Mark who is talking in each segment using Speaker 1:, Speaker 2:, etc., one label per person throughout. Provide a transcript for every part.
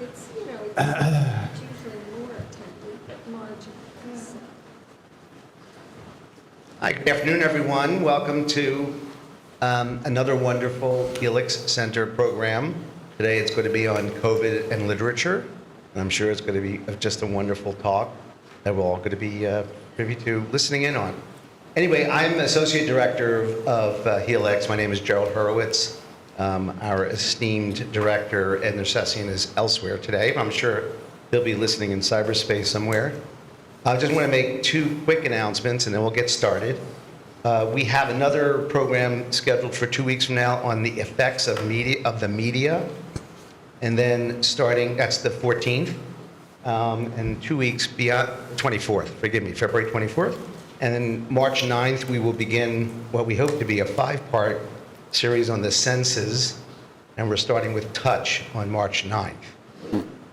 Speaker 1: It's, it's usually more attended, but marginal.
Speaker 2: Hi, good afternoon, everyone. Welcome to another wonderful Helix Center program. Today it's going to be on COVID and literature, and I'm sure it's going to be just a wonderful talk that we're all going to be privy to listening in on. Anyway, I'm Associate Director of Helix. My name is Gerald Hurwitz. Our esteemed director, Ed Nersessian, is elsewhere today. I'm sure he'll be listening in cyberspace somewhere. I just want to make two quick announcements, and then we'll get started. We have another program scheduled for 2 weeks from now on the effects of the media, and then starting, that's the 14th, and 2 weeks beyond, 24th, forgive me, February 24th. And then March 9th, we will begin what we hope to be a 5-part series on the senses, and we're starting with touch on March 9th.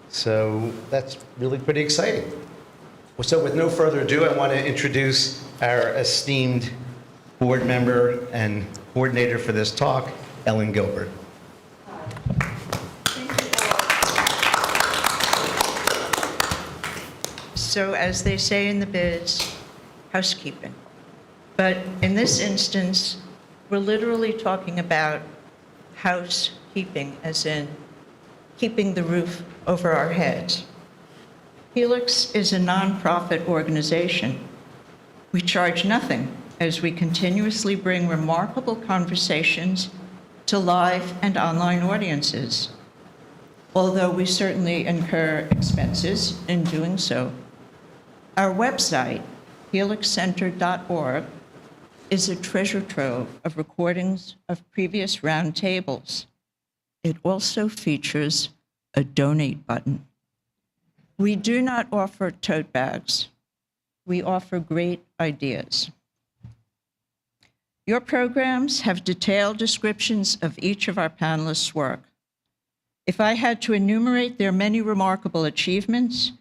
Speaker 2: So that's really pretty exciting. So with no further ado, I want to introduce our esteemed board member and coordinator for this talk, Ellen Gilbert.
Speaker 3: So as they say in the biz, housekeeping. But in this instance, we're literally talking about housekeeping, as in keeping the roof over our heads. Helix is a nonprofit organization. We charge nothing as we continuously bring remarkable conversations to live and online audiences, although we certainly incur expenses in doing so. Our website, helixcenter.org, is a treasure trove of recordings of previous roundtables. It also features a donate button. We do not offer tote bags. We offer great ideas. Your programs have detailed descriptions of each of our panelists' work. If I had to enumerate their many remarkable achievements,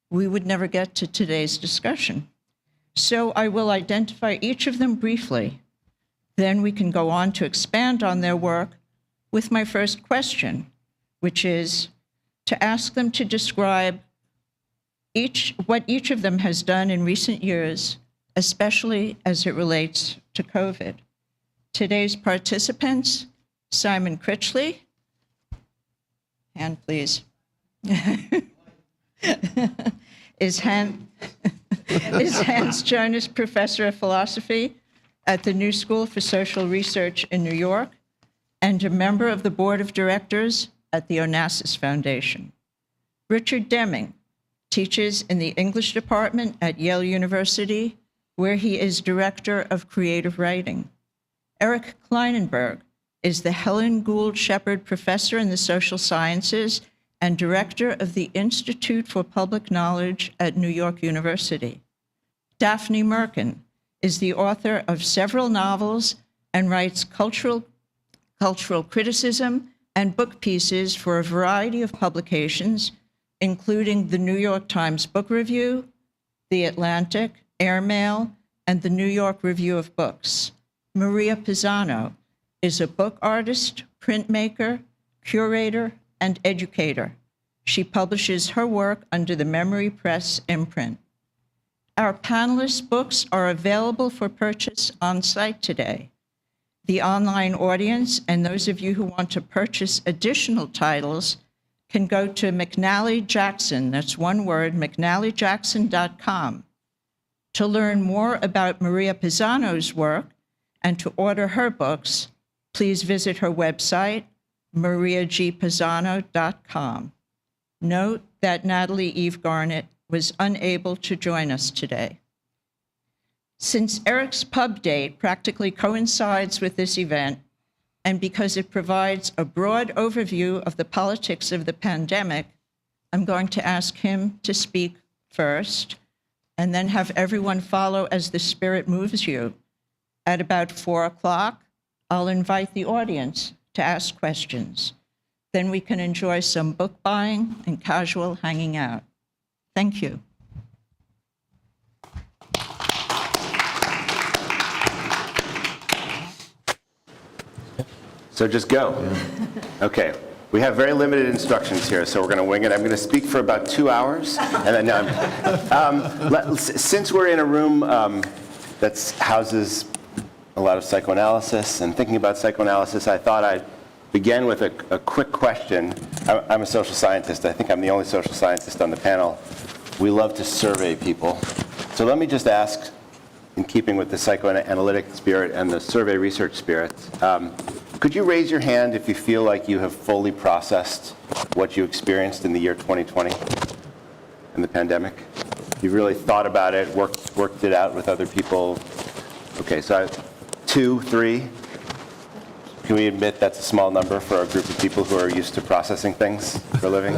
Speaker 3: we would never get to today's discussion. So I will identify each of them briefly. Then we can go on to expand on their work with my first question, which is to ask them to describe what each of them has done in recent years, especially as it relates to COVID. Today's participants, Simon Critchley, hand please, is Hans Jonas Professor of Philosophy at the New School for Social Research in New York and a member of the Board of Directors at the Onassis Foundation. Richard Deming teaches in the English department at Yale University, where he is Director of Creative Writing. Eric Kleinenberg is the Helen Gould Shepard Professor in the Social Sciences and Director of the Institute for Public Knowledge at New York University. Daphne Merkin is the author of several novels and writes cultural criticism and book pieces for a variety of publications, including the New York Times Book Review, The Atlantic, Airmail, and the New York Review of Books. Maria Pisano is a book artist, printmaker, curator, and educator. She publishes her work under the Memory Press imprint. Our panelists' books are available for purchase on site today. The online audience and those of you who want to purchase additional titles can go to McNally Jackson, that's one word, McNallyJackson.com. To learn more about Maria Pisano's work and to order her books, please visit her website, mariagpisano.com. Note that Natalie Eve Garnett was unable to join us today. Since Eric's pub date practically coincides with this event, and because it provides a broad overview of the politics of the pandemic, I'm going to ask him to speak first, and then have everyone follow as the spirit moves you. At about 4 o'clock, I'll invite the audience to ask questions. Then we can enjoy some book buying and casual hanging out. Thank you.
Speaker 4: So just go. Okay. We have very limited instructions here, so we're going to wing it. I'm going to speak for about 2 hours, and then since we're in a room that houses a lot of psychoanalysis and thinking about psychoanalysis, I thought I'd begin with a quick question. I'm a social scientist. I think I'm the only social scientist on the panel. We love to survey people. So let me just ask, in keeping with the psychoanalytic spirit and the survey research spirit, could you raise your hand if you feel like you have fully processed what you experienced in the year 2020 in the pandemic? You've really thought about it, worked it out with other people? Okay, so 2, 3. Can we admit that's a small number for a group of people who are used to processing things for a living?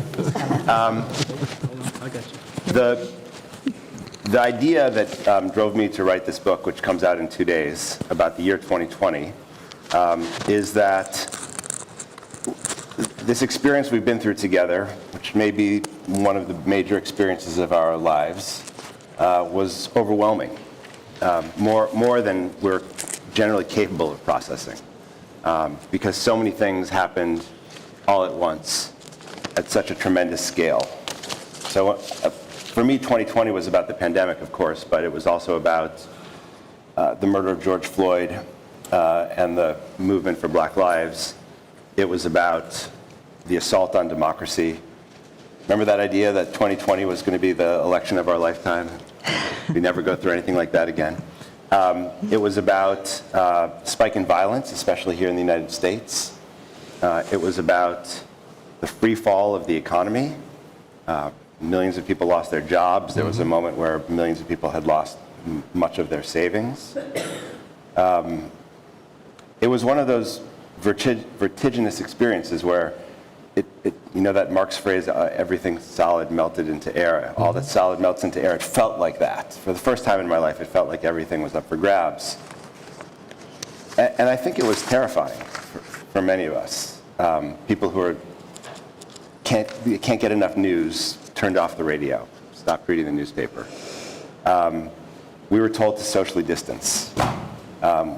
Speaker 4: The idea that drove me to write this book, which comes out in 2 days, about the year 2020, is that this experience we've been through together, which may be one of the major experiences of our lives, was overwhelming, more than we're generally capable of processing. Because so many things happened all at once at such a tremendous scale. So for me, 2020 was about the pandemic, of course, but it was also about the murder of George Floyd and the movement for Black Lives. It was about the assault on democracy. Remember that idea that 2020 was going to be the election of our lifetime? We never go through anything like that again. It was about spike in violence, especially here in the United States. It was about the free fall of the economy. Millions of people lost their jobs. There was a moment where millions of people had lost much of their savings. It was one of those vertiginous experiences where you know that Marx phrase, everything solid melted into air. All that solid melts into air. It felt like that. For the first time in my life, it felt like everything was up for grabs. And I think it was terrifying for many of us. People who can't get enough news, turned off the radio, stopped reading the newspaper. We were told to socially distance,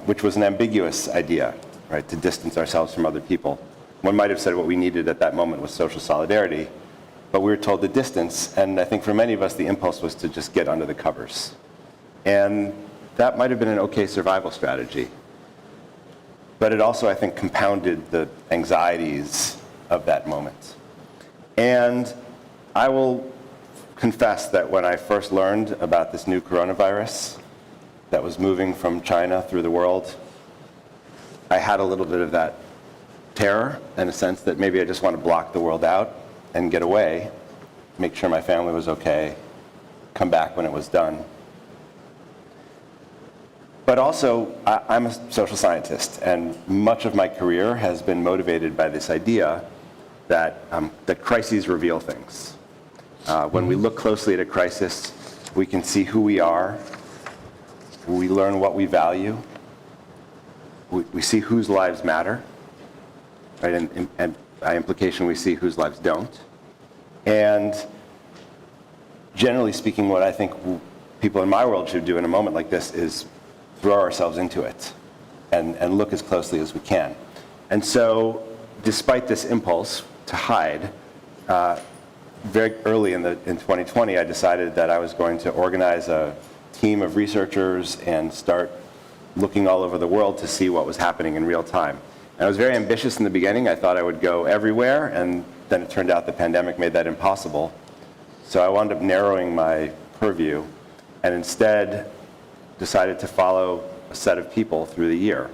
Speaker 4: which was an ambiguous idea, right, to distance ourselves from other people. One might have said what we needed at that moment was social solidarity, but we were told to distance, and I think for many of us the impulse was to just get under the covers. And that might have been an okay survival strategy. But it also, I think, compounded the anxieties of that moment. And I will confess that when I first learned about this new coronavirus that was moving from China through the world, I had a little bit of that terror and a sense that maybe I just want to block the world out and get away, make sure my family was okay, come back when it was done. But also, I'm a social scientist, and much of my career has been motivated by this idea that crises reveal things. When we look closely at a crisis, we can see who we are, we learn what we value, we see whose lives matter, right? And by implication, we see whose lives don't. And generally speaking, what I think people in my world should do in a moment like this is throw ourselves into it and look as closely as we can. And so, despite this impulse to hide, very early in 2020, I decided that I was going to organize a team of researchers and start looking all over the world to see what was happening in real time. And I was very ambitious in the beginning. I thought I would go everywhere, and then it turned out the pandemic made that impossible. So I wound up narrowing my purview and instead decided to follow a set of people through the year.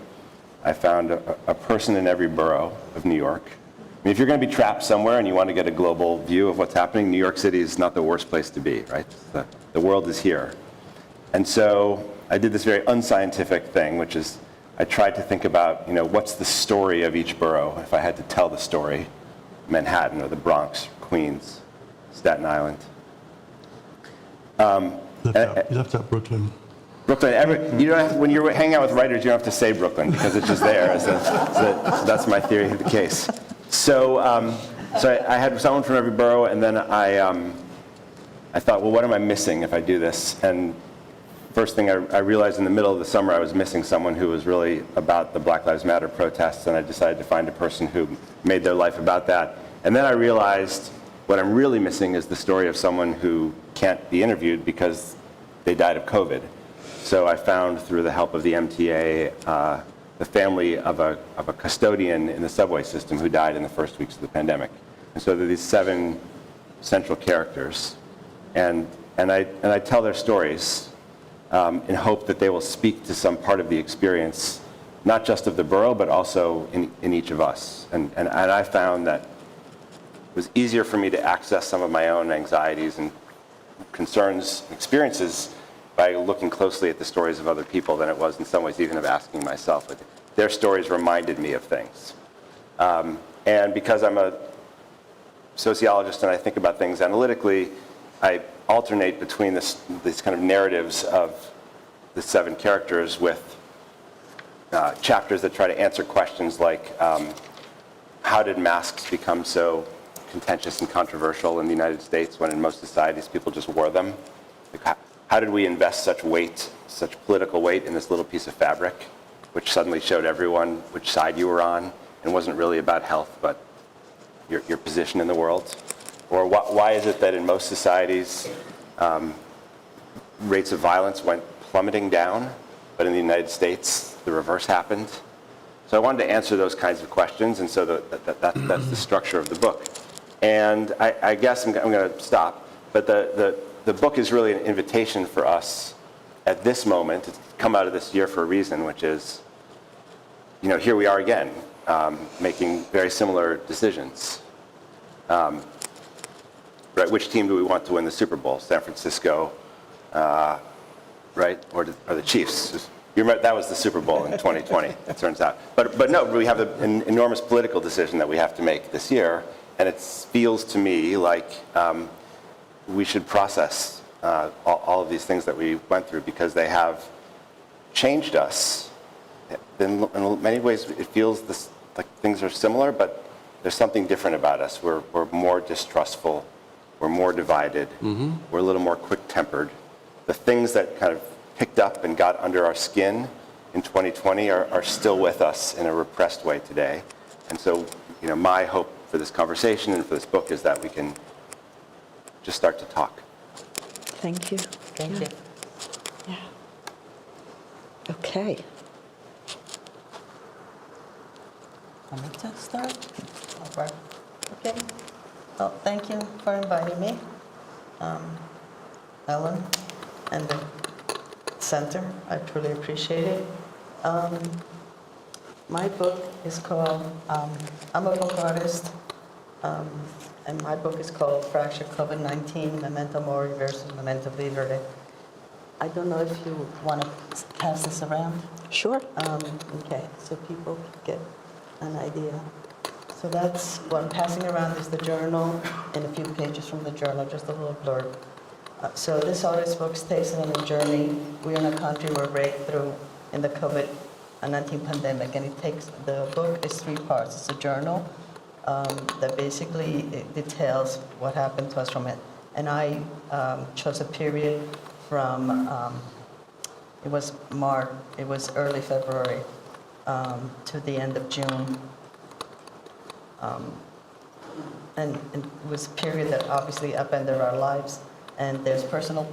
Speaker 4: I found a person in every borough of New York. I mean, if you're going to be trapped somewhere and you want to get a global view of what's happening, New York City is not the worst place to be, right? The world is here. And so I did this very unscientific thing, which is I tried to think about, what's the story of each borough if I had to tell the story, Manhattan or the Bronx, Queens, Staten Island.
Speaker 5: You left out Brooklyn.
Speaker 4: Brooklyn, you don't have to, when you're hanging out with writers, you don't have to say Brooklyn because it's just there. So that's my theory of the case. So I had someone from every borough, and then I thought, well, what am I missing if I do this? And first thing I realized in the middle of the summer, I was missing someone who was really about the Black Lives Matter protests, and I decided to find a person who made their life about that. And then I realized what I'm really missing is the story of someone who can't be interviewed because they died of COVID. So I found, through the help of the MTA, the family of a custodian in the subway system who died in the first weeks of the pandemic. And so there are these 7 central characters, and I tell their stories in hope that they will speak to some part of the experience, not just of the borough, but also in each of us. And I found that it was easier for me to access some of my own anxieties and concerns, experiences, by looking closely at the stories of other people than it was in some ways even of asking myself. But their stories reminded me of things. And because I'm a sociologist and I think about things analytically, I alternate between these kind of narratives of the 7 characters with chapters that try to answer questions like, how did masks become so contentious and controversial in the United States when in most societies people just wore them? Like, how did we invest such weight, such political weight in this little piece of fabric, which suddenly showed everyone which side you were on and wasn't really about health, but your position in the world? Or why is it that in most societies rates of violence went plummeting down, but in the United States the reverse happened? So I wanted to answer those kinds of questions, and so that's the structure of the book. And I guess I'm going to stop, but the book is really an invitation for us at this moment to come out of this year for a reason, which is, here we are again, making very similar decisions. Right, which team do we want to win the Super Bowl? San Francisco, right, or the Chiefs? You remember that was the Super Bowl in 2020, it turns out. But no, we have an enormous political decision that we have to make this year, and it feels to me like we should process all of these things that we went through, because they have changed us. In many ways, it feels like things are similar, but there's something different about us. We're more distrustful. We're more divided. Mm-hmm. We're a little more quick-tempered. The things that kind of picked up and got under our skin in 2020 are still with us in a repressed way today. And so, my hope for this conversation and for this book is that we can just start to talk.
Speaker 6: Thank you.
Speaker 3: Thank you.
Speaker 6: Yeah. Okay.
Speaker 7: Want me to start? Okay. Well, thank you for inviting me, Ellen, and the center. I truly appreciate it. My book is called, I'm a book artist, and my book is called Fractured COVID-19, Memento Mori versus Memento Vivere. I don't know if you want to pass this around.
Speaker 6: Sure.
Speaker 7: Okay, so people get an idea. So that's what I'm passing around is the journal and a few pages from the journal, just a little blurb. So this artist book takes on a journey. We're in a country where breakthrough in the COVID-19 pandemic, and the book is 3 parts. It's a journal that basically details what happened to us from it. And I chose a period from, it was early February to the end of June. And it was a period that obviously upended our lives. And there's personal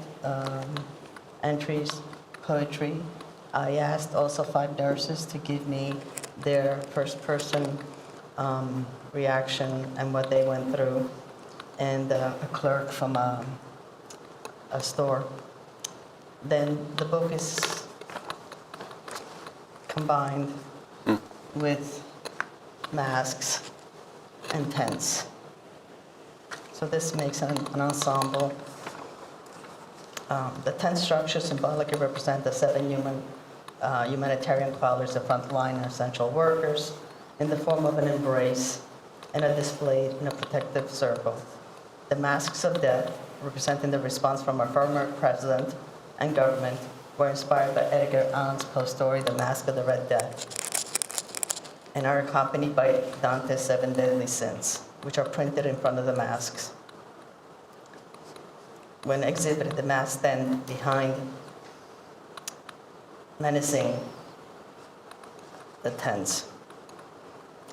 Speaker 7: entries, poetry. I asked also 5 nurses to give me their first-person reaction and what they went through, and a clerk from a store. Then the book is combined with masks and tents. So this makes an ensemble. The tent structure symbolically represent the 7 humanitarian qualities of frontline and essential workers in the form of an embrace and a display in a protective circle. The masks of death, representing the response from our former president and government, were inspired by Edgar Allan's Poe story, The Mask of the Red Death, and are accompanied by Dante's 7 deadly sins, which are printed in front of the masks. When exhibited, the masks stand behind menacing the tents.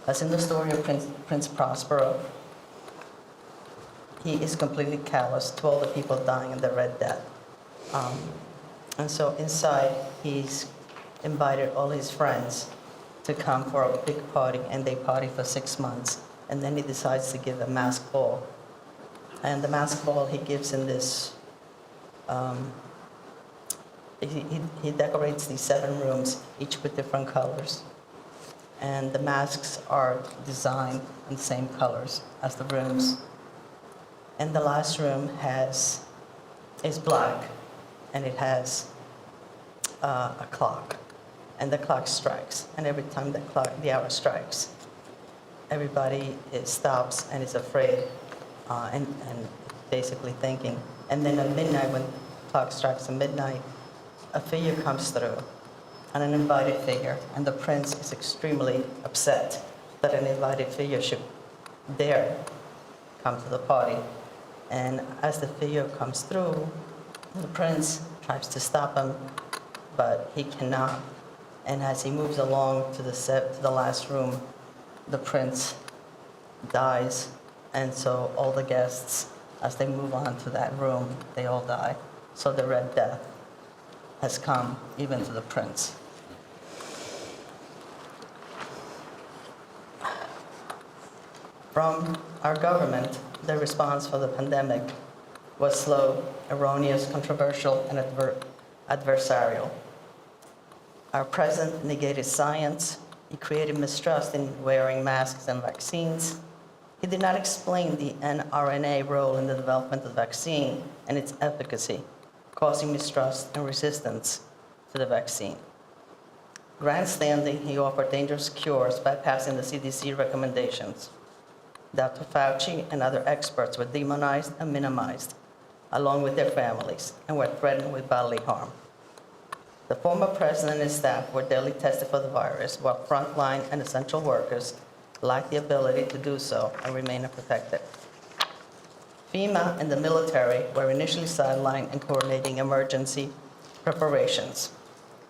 Speaker 7: As in the story of Prince Prospero, he is completely callous to all the people dying in the Red Death. And so inside, he's invited all his friends to come for a big party, and they party for 6 months. And then he decides to give a mask ball. And the mask ball he gives in this, he decorates these 7 rooms, each with different colors. And the masks are designed in the same colors as the rooms. And the last room is black, and it has a clock. And the clock strikes, and every time the hour strikes, everybody stops and is afraid and basically thinking. And then at midnight, when the clock strikes at midnight, a figure comes through, an uninvited figure, and the prince is extremely upset that an invited figure should dare come to the party. And as the figure comes through, the prince tries to stop him, but he cannot. And as he moves along to the last room, the prince dies. And so all the guests, as they move on to that room, they all die. So the Red Death has come even to the prince. From our government, the response for the pandemic was slow, erroneous, controversial, and adversarial. Our president negated science. He created mistrust in wearing masks and vaccines. He did not explain the mRNA role in the development of the vaccine and its efficacy, causing mistrust and resistance to the vaccine. Grandstanding, he offered dangerous cures bypassing the CDC recommendations. Dr. Fauci and other experts were demonized and minimized, along with their families, and were threatened with bodily harm. The former president and his staff were daily tested for the virus, while frontline and essential workers lacked the ability to do so and remain unprotected. FEMA and the military were initially sidelined in coordinating emergency preparations,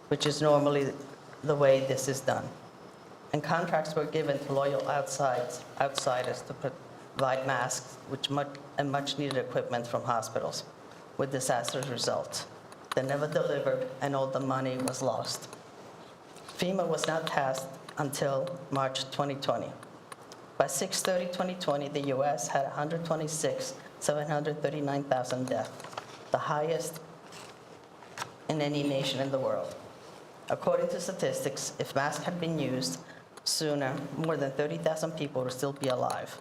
Speaker 7: which is normally the way this is done. And contracts were given to loyal outsiders to provide masks and much-needed equipment from hospitals, with disastrous results. They never delivered, and all the money was lost. FEMA was not tasked until March 2020. By 6/30/2020, the U.S. had 126,739,000 deaths, the highest in any nation in the world. According to statistics, if masks had been used sooner, more than 30,000 people would still be alive.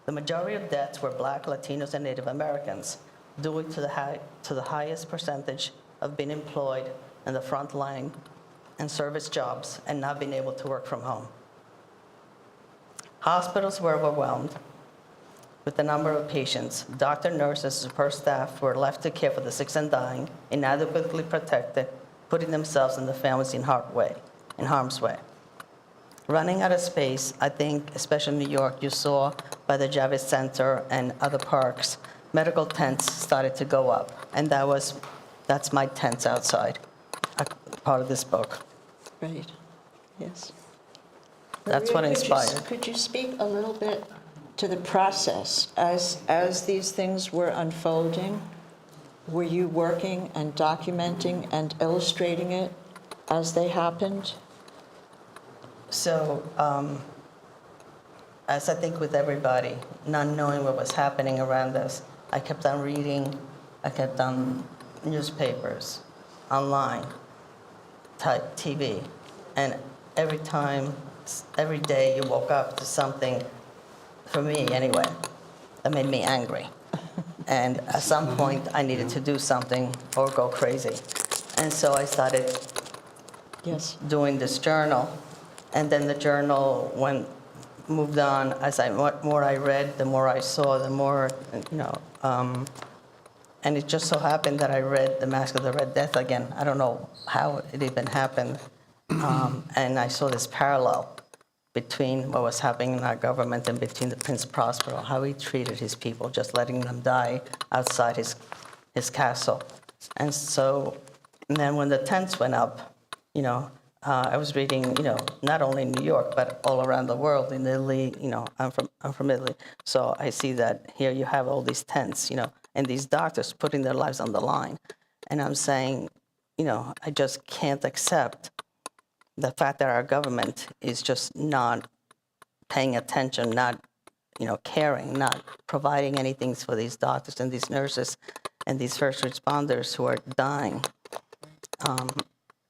Speaker 7: The majority of deaths were Black, Latinos, and Native Americans, due to the highest percentage of being employed in the front line and service jobs and not being able to work from home. Hospitals were overwhelmed with the number of patients. Doctors, nurses, and support staff were left to care for the sick and dying, inadequately protected, putting themselves and the families in harm's way. Running out of space, I think, especially in New York, you saw by the Javits Center and other parks, medical tents started to go up, and that's my tents outside, part of this book.
Speaker 6: Right, yes.
Speaker 7: That's what
Speaker 6: Maria,
Speaker 7: inspired.
Speaker 6: Could you speak a little bit to the process as these things were unfolding? Were you working and documenting and illustrating it as they happened?
Speaker 7: So, as I think with everybody, not knowing what was happening around us, I kept on reading, I kept on newspapers, online, TV, and every day you woke up to something, for me anyway, that made me angry. And at some point, I needed to do something or go crazy. And so I started doing this journal. And then the journal moved on. As more I read, the more I saw, the more, and it just so happened that I read The Mask of the Red Death again. I don't know how it even happened. And I saw this parallel between what was happening in our government and between the Prince Prospero, how he treated his people, just letting them die outside his castle. And so And then when the tents went up, I was reading, not only in New York, but all around the world, in Italy, I'm from Italy. So I see that here you have all these tents, and these doctors putting their lives on the line. And I'm saying, I just can't accept the fact that our government is just not paying attention, not, caring, not providing anything for these doctors and these nurses and these first responders who are dying.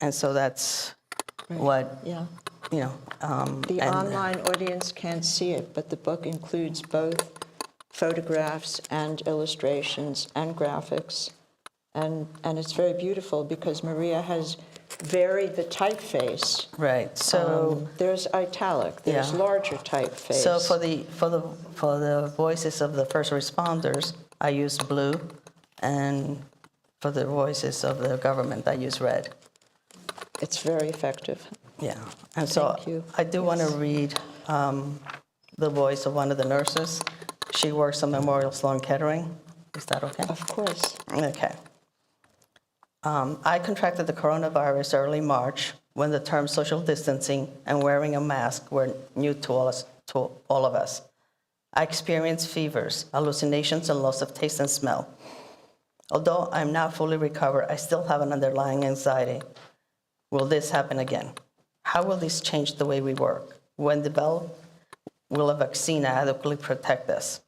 Speaker 7: And so that's what,
Speaker 6: Yeah.
Speaker 7: The
Speaker 6: The online audience can't see it, but the book includes both photographs and illustrations and graphics. And it's very beautiful because Maria has varied the typeface.
Speaker 7: Right. So
Speaker 6: There's italic, there's
Speaker 7: Yeah.
Speaker 6: larger typeface.
Speaker 7: so for the voices of the first responders, I use blue, and for the voices of the government, I use red.
Speaker 6: It's very effective.
Speaker 7: Yeah. And so
Speaker 6: Thank you.
Speaker 7: I do want to read the voice of one of the nurses. She works on Memorial Sloan Kettering. Is that okay?
Speaker 6: Of course.
Speaker 7: Okay. I contracted the coronavirus early March when the term social distancing and wearing a mask were new to all of us. I experienced fevers, hallucinations, and loss of taste and smell. Although I'm now fully recovered, I still have an underlying anxiety. Will this happen again? How will this change the way we work? When developed, will a vaccine adequately protect us?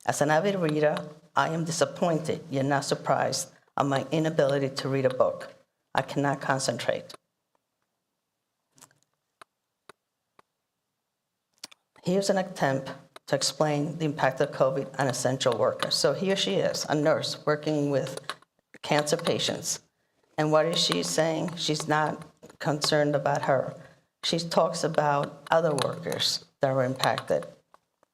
Speaker 7: As an avid reader, I am disappointed, yet not surprised, at my inability to read a book. I cannot concentrate. Here's an attempt to explain the impact of COVID on essential workers. So here she is, a nurse working with cancer patients. And what is she saying? She's not concerned about her. She talks about other workers that were impacted.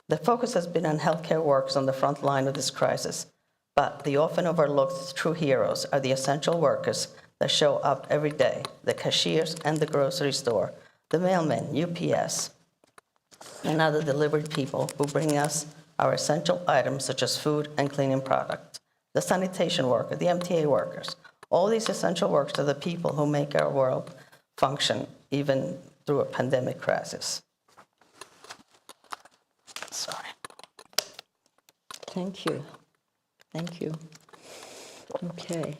Speaker 7: The focus has been on healthcare workers on the front line of this crisis, but the often overlooked true heroes are the essential workers that show up every day, the cashiers and the grocery store, the mailmen, UPS, and other delivery people who bring us our essential items such as food and cleaning products, the sanitation worker, the MTA workers. All these essential workers are the people who make our world function even through a pandemic crisis. Sorry.
Speaker 6: Thank you. Thank you. Okay.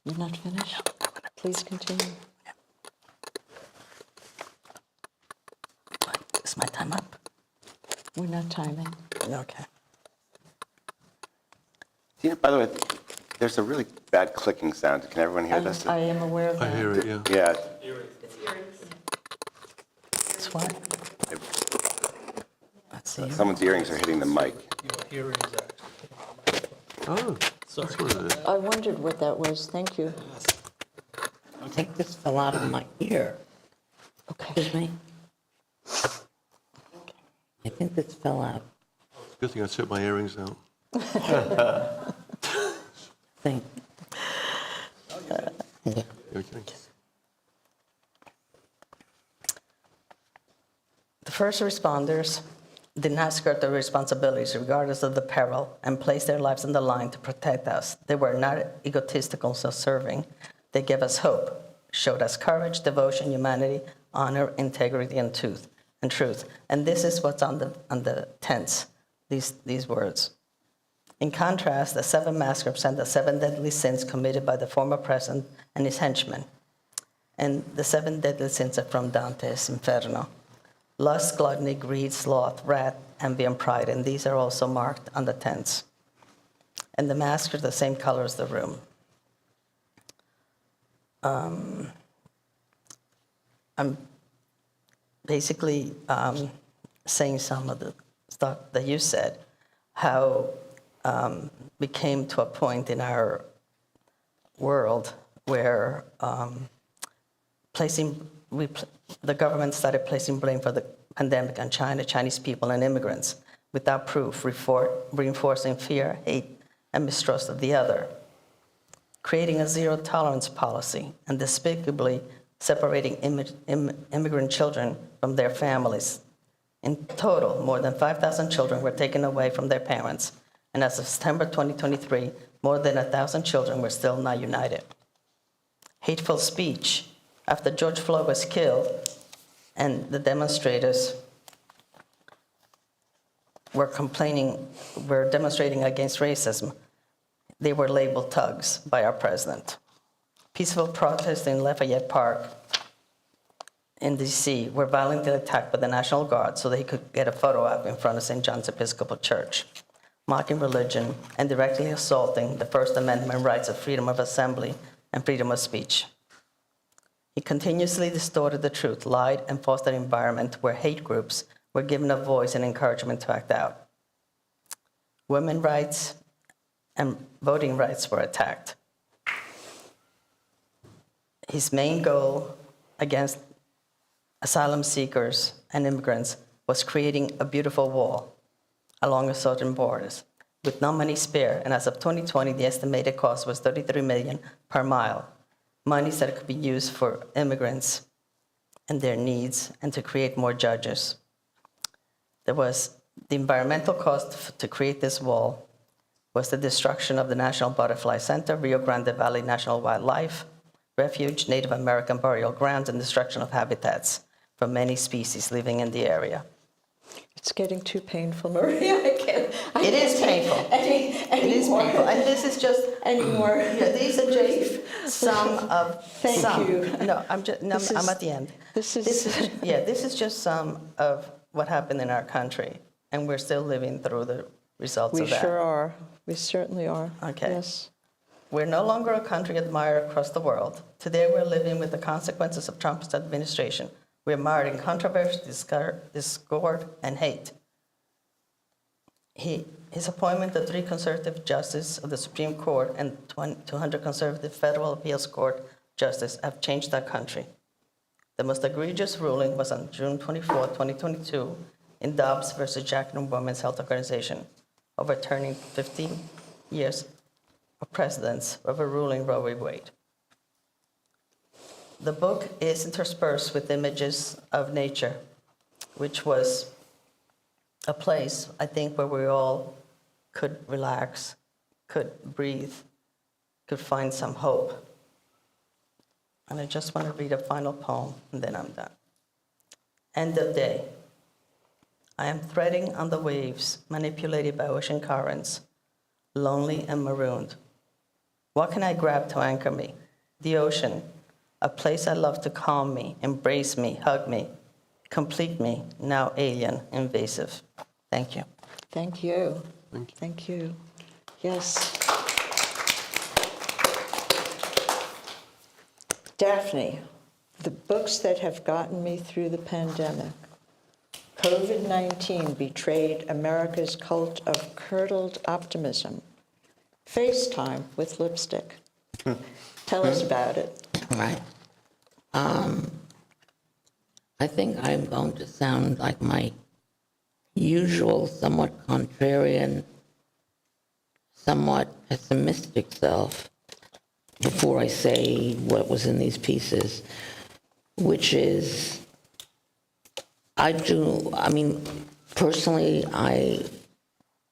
Speaker 6: You're not finished? Please continue.
Speaker 7: Is my time up?
Speaker 6: We're not timing.
Speaker 7: Okay.
Speaker 4: By the way, there's a really bad clicking sound. Can everyone hear this?
Speaker 6: I am aware of
Speaker 5: I
Speaker 6: that.
Speaker 5: hear it, yeah.
Speaker 4: Yeah.
Speaker 7: It's what? Let's see.
Speaker 4: Someone's earrings are hitting the mic.
Speaker 5: Oh, that's what it is.
Speaker 6: I wondered what that was. Thank you.
Speaker 8: I think this fell out of my ear.
Speaker 6: Okay.
Speaker 8: Excuse me? I think this fell out.
Speaker 5: Good thing I took my earrings out.
Speaker 8: Think.
Speaker 5: You okay?
Speaker 7: The first responders did not skirt their responsibilities regardless of the peril and placed their lives on the line to protect us. They were not egotistical, self-serving. They gave us hope, showed us courage, devotion, humanity, honor, integrity, and truth. And this is what's on the tents, these words. In contrast, the 7 masks represent the 7 deadly sins committed by the former president and his henchmen. And the 7 deadly sins are from Dante's Inferno: lust, gluttony, greed, sloth, wrath, envy, and pride. And these are also marked on the tents. And the masks are the same color as the room. I'm basically saying some of the stuff that you said, how we came to a point in our world where the government started placing blame for the pandemic on China, Chinese people, and immigrants without proof, reinforcing fear, hate, and mistrust of the other, creating a zero-tolerance policy, and despicably separating immigrant children from their families. In total, more than 5,000 children were taken away from their parents and as of September 2023, more than 1,000 children were still not united. Hateful speech. After George Floyd was killed and the demonstrators were demonstrating against racism, they were labeled thugs by our president. Peaceful protests in Lafayette Park in DC were violently attacked by the National Guard so they could get a photo op in front of St. John's Episcopal Church, mocking religion and directly assaulting the First Amendment rights of freedom of assembly and freedom of speech. He continuously distorted the truth, lied, and fostered an environment where hate groups were given a voice and encouragement to act out. Women's rights and voting rights were attacked. His main goal against asylum seekers and immigrants was creating a beautiful wall along the southern borders with no money spare, and as of 2020, the estimated cost was $33 million per mile, monies that could be used for immigrants and their needs and to create more judges. There was the environmental cost to create this wall was the destruction of the National Butterfly Center, Rio Grande Valley National Wildlife Refuge, Native American burial grounds, and destruction of habitats for many species living in the area.
Speaker 6: It's getting too painful, Maria.
Speaker 7: It is painful. It is painful. And this is just
Speaker 6: Anymore.
Speaker 7: Yeah, these are just some of
Speaker 6: Thank
Speaker 7: some.
Speaker 6: you.
Speaker 7: No, I'm at the end.
Speaker 6: This is
Speaker 7: This is just some of what happened in our country, and we're still living through the results
Speaker 6: we
Speaker 7: of that.
Speaker 6: sure are. We certainly are.
Speaker 7: Okay.
Speaker 6: Yes.
Speaker 7: We're no longer a country admired across the world. Today, we're living with the consequences of Trump's administration. We're mired in controversy, discord, and hate. His appointment of 3 conservative justices of the Supreme Court and 200 conservative federal appeals court justices have changed our country. The most egregious ruling was on June 24, 2022, in Dobbs versus Jackson Women's Health Organization, overturning 15 years of precedents overruling Roe v. Wade. The book is interspersed with images of nature, which was a place, I think, where we all could relax, could breathe, could find some hope. And I just want to read a final poem, and then I'm done. End of day. I am threading on the waves, manipulated by ocean currents, lonely and marooned. What can I grab to anchor me? The ocean, a place I love to calm me, embrace me, hug me, complete me, now alien, invasive. Thank you.
Speaker 6: Thank you.
Speaker 5: Thank you.
Speaker 6: Thank you. Yes. Daphne, the books that have gotten me through the pandemic. COVID-19 betrayed America's cult of curdled optimism. FaceTime with lipstick. Tell us about it.
Speaker 8: Right. I think I'm going to sound like my usual, somewhat contrarian, somewhat pessimistic self before I say what was in these pieces, which is, personally, I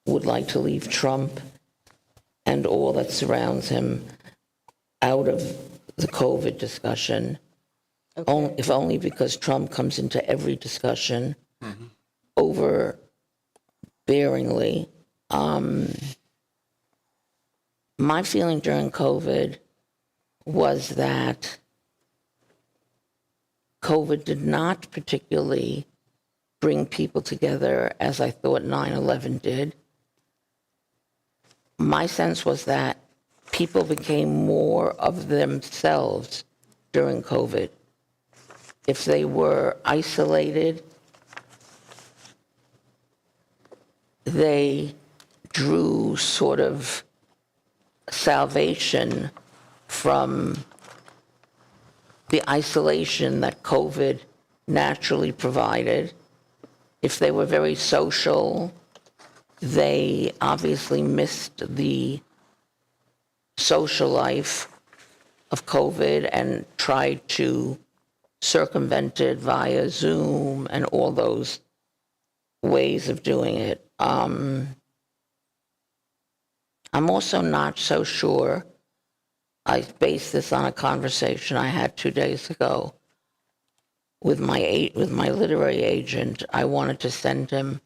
Speaker 8: would like to leave Trump and all that surrounds him out of the COVID discussion, if only because Trump comes into every discussion overbearingly. My feeling during COVID was that COVID did not particularly bring people together as I thought 9/11 did. My sense was that people became more of themselves during COVID. If they were isolated, they drew sort of salvation from the isolation that COVID naturally provided. If they were very social, they obviously missed the social life of COVID and tried to circumvent it via Zoom and all those ways of doing it. I'm also not so sure. I based this on a conversation I had 2 days ago with my literary agent. I wanted to send him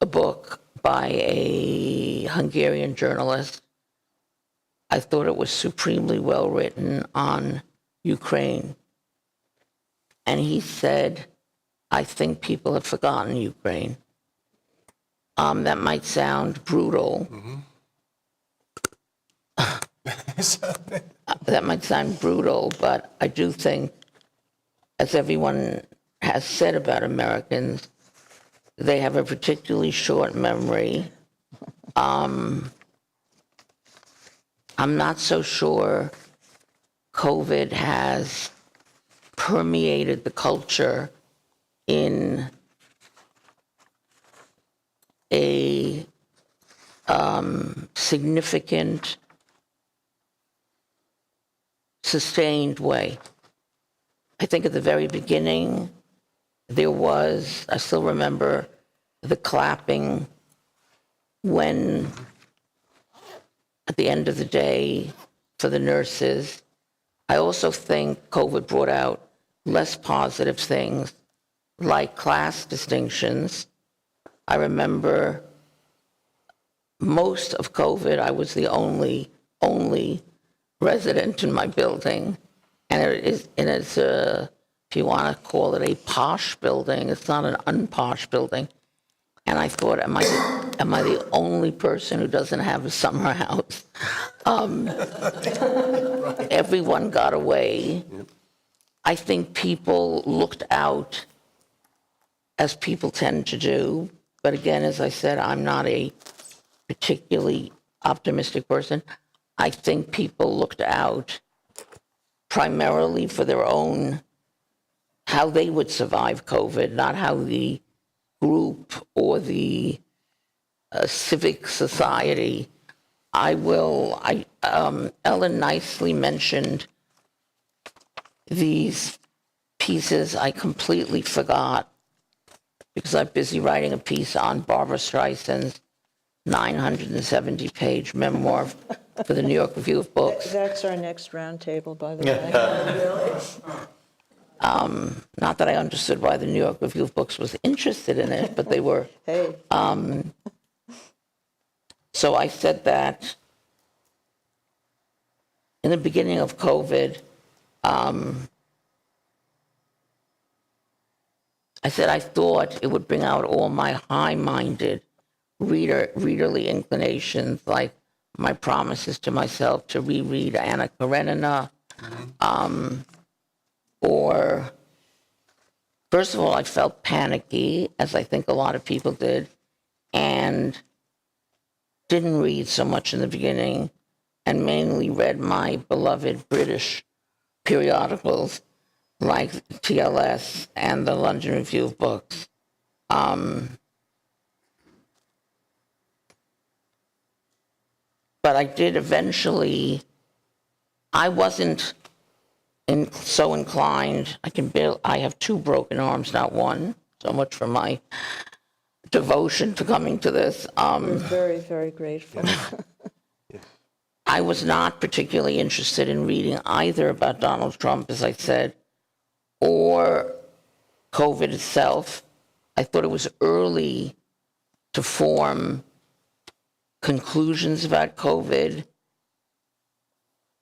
Speaker 8: a book by a Hungarian journalist. I thought it was supremely well written on Ukraine. And he said, I think people have forgotten Ukraine. That might sound brutal. That might sound brutal, but I do think, as everyone has said about Americans, they have a particularly short memory. I'm not so sure COVID has permeated the culture in a significant, sustained way. I think at the very beginning, there was, I still remember the clapping when, at the end of the day, for the nurses. I also think COVID brought out less positive things, like class distinctions. I remember most of COVID, I was the only resident in my building. And it's a, if you want to call it a posh building, it's not an unposh building. And I thought, am I the only person who doesn't have a summer house? Everyone got away. I think people looked out, as people tend to do. But again, as I said, I'm not a particularly optimistic person. I think people looked out primarily for their own, how they would survive COVID, not how the group or the civic society. Ellen nicely mentioned these pieces I completely forgot because I'm busy writing a piece on Barbara Streisand's 970-page memoir for the New York Review of Books.
Speaker 6: That's our next roundtable, by the way.
Speaker 8: Not that I understood why the New York Review of Books was interested in it, but they were.
Speaker 6: Hey,
Speaker 8: So I said that in the beginning of COVID, I said I thought it would bring out all my high-minded readerly inclinations, like my promises to myself to reread Anna Karenina, or, first of all, I felt panicky, as I think a lot of people did, and didn't read so much in the beginning, and mainly read my beloved British periodicals like TLS and the London Review of Books. But I did eventually, I wasn't so inclined. I have 2 broken arms, not 1. So much for my devotion to coming to this.
Speaker 6: we're very, very grateful.
Speaker 8: I was not particularly interested in reading either about Donald Trump, as I said, or COVID itself. I thought it was early to form conclusions about COVID.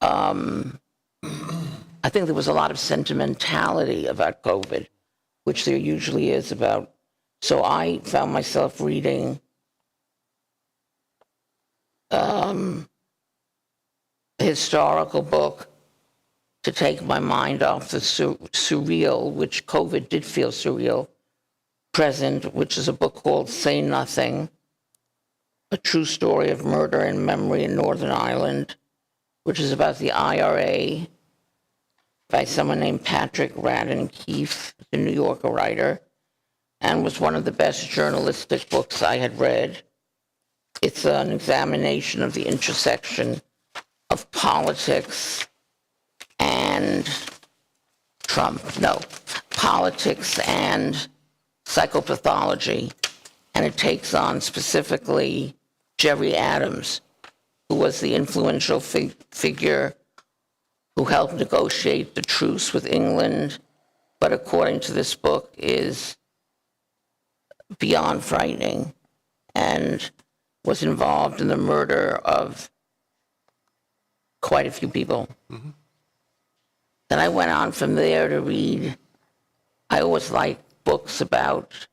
Speaker 8: I think there was a lot of sentimentality about COVID, which there usually is about. So I found myself reading a historical book to take my mind off the surreal, which COVID did feel surreal, present, which is a book called Say Nothing, a true story of murder and memory in Northern Ireland, which is about the IRA by someone named Patrick Radden Keefe, the New Yorker writer, and was one of the best journalistic books I had read. It's an examination of the intersection of politics and politics and psychopathology. And it takes on specifically Jerry Adams, who was the influential figure who helped negotiate the truce with England, but according to this book is beyond frightening, and was involved in the murder of quite a few people. Then I went on from there to read, I always like books about,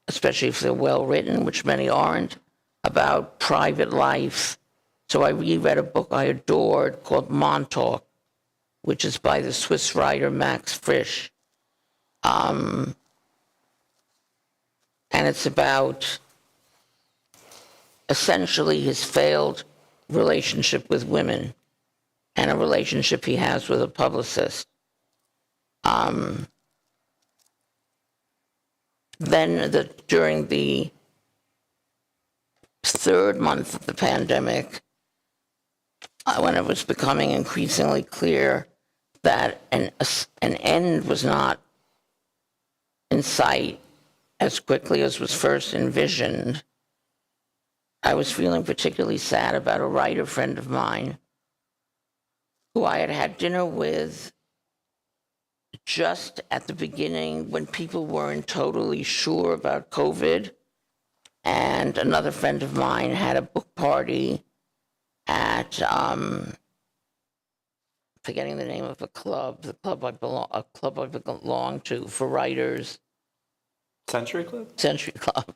Speaker 8: especially if they're well written, which many aren't, about private life. So I reread a book I adored called Montauk, which is by the Swiss writer Max Frisch. And it's about essentially his failed relationship with women and a relationship he has with a publicist. Then during the third month of the pandemic, when it was becoming increasingly clear that an end was not in sight as quickly as was first envisioned, I was feeling particularly sad about a writer friend of mine who I had had dinner with just at the beginning when people weren't totally sure about COVID. And another friend of mine had a book party at, forgetting the name of the club I belong to for writers.
Speaker 9: Century Club?
Speaker 8: Century Club.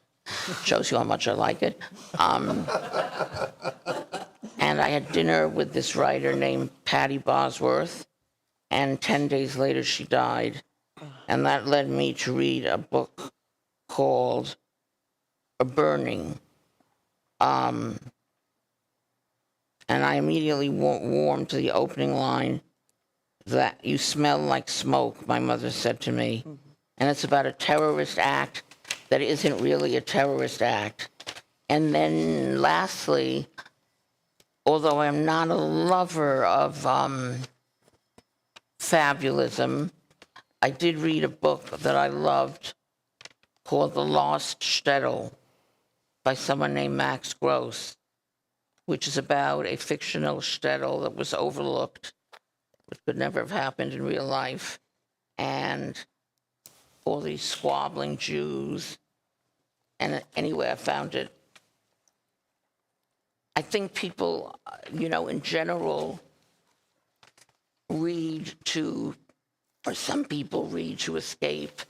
Speaker 8: Shows you how much I like it. And I had dinner with this writer named Patty Bosworth, and 10 days later she died. And that led me to read a book called A Burning. And I immediately warmed to the opening line, that you smell like smoke, my mother said to me. And it's about a terrorist act that isn't really a terrorist act. And then lastly, although I'm not a lover of fabulism, I did read a book that I loved called The Lost Shtetl by someone named Max Gross, which is about a fictional shtetl that was overlooked, which could never have happened in real life, and all these squabbling Jews. And anyway, I found it. I think people, in general, read to, or some people read to escape,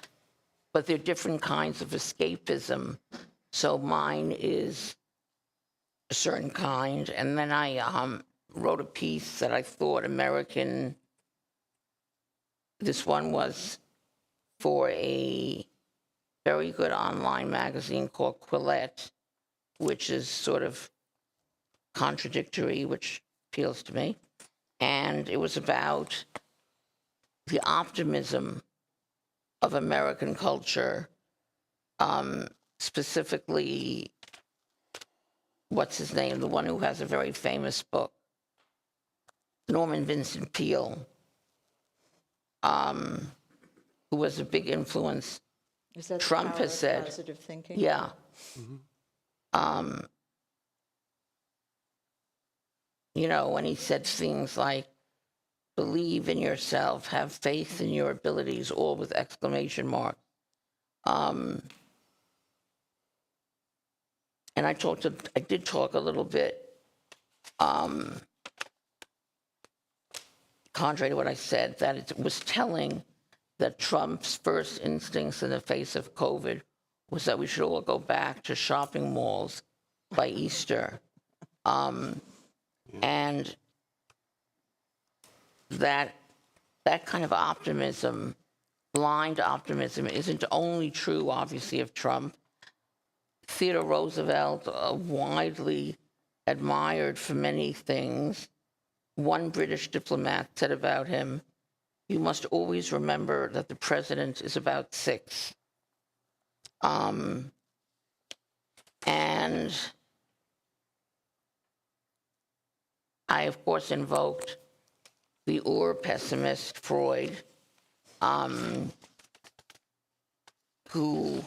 Speaker 8: but there are different kinds of escapism. So mine is a certain kind. And then I wrote a piece that I thought American, this one was for a very good online magazine called Quillette, which is sort of contradictory, which appeals to me. And it was about the optimism of American culture, specifically, what's his name, the one who has a very famous book, Norman Vincent Peale, who was a big influence.
Speaker 6: Is that the
Speaker 8: Trump
Speaker 6: power
Speaker 8: has
Speaker 6: of
Speaker 8: said,
Speaker 6: positive thinking?
Speaker 8: yeah. When he said things like, believe in yourself, have faith in your abilities, all with exclamation marks. And I did talk a little bit, contrary to what I said, that it was telling that Trump's first instincts in the face of COVID was that we should all go back to shopping malls by Easter. And that kind of optimism, blind optimism, isn't only true, obviously, of Trump. Theodore Roosevelt, widely admired for many things. One British diplomat said about him, you must always remember that the president is about 6. And I, of course, invoked the pessimist Freud, who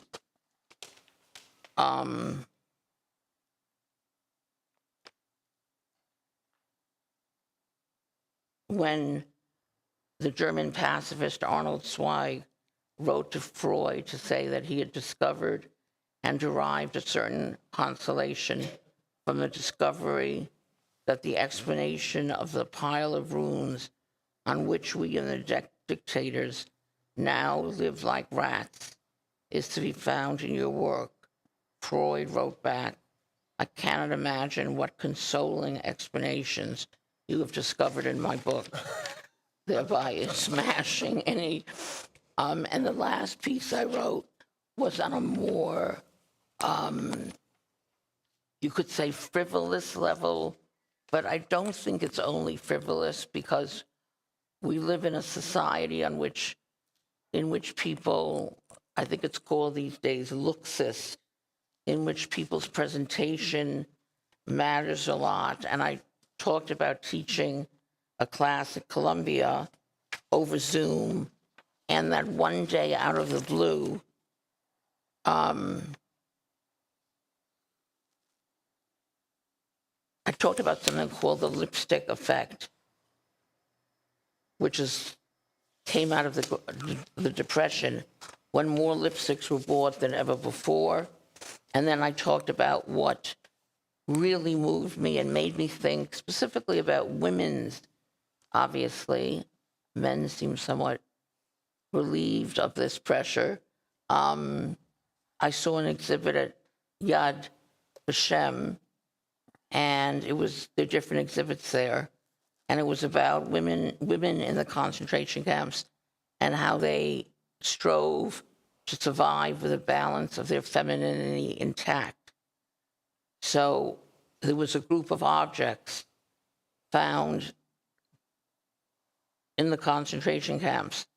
Speaker 8: when the German pacifist Arnold Zweig wrote to Freud to say that he had discovered and derived a certain consolation from the discovery that the explanation of the pile of runes on which we and the dictators now live like rats is to be found in your work. Freud wrote back, I cannot imagine what consoling explanations you have discovered in my book, thereby smashing any. And the last piece I wrote was on a more, you could say, frivolous level, but I don't think it's only frivolous because we live in a society in which people, I think it's called these days luxus, in which people's presentation matters a lot. And I talked about teaching a class at Columbia over Zoom, and that one day out of the blue, I talked about something called the lipstick effect, which came out of the Depression, when more lipsticks were bought than ever before. And then I talked about what really moved me and made me think specifically about women's, obviously. Men seem somewhat relieved of this pressure. I saw an exhibit at Yad Vashem, and there are different exhibits there, and it was about women in the concentration camps and how they strove to survive with a balance of their femininity intact. So there was a group of objects found in the concentration camps,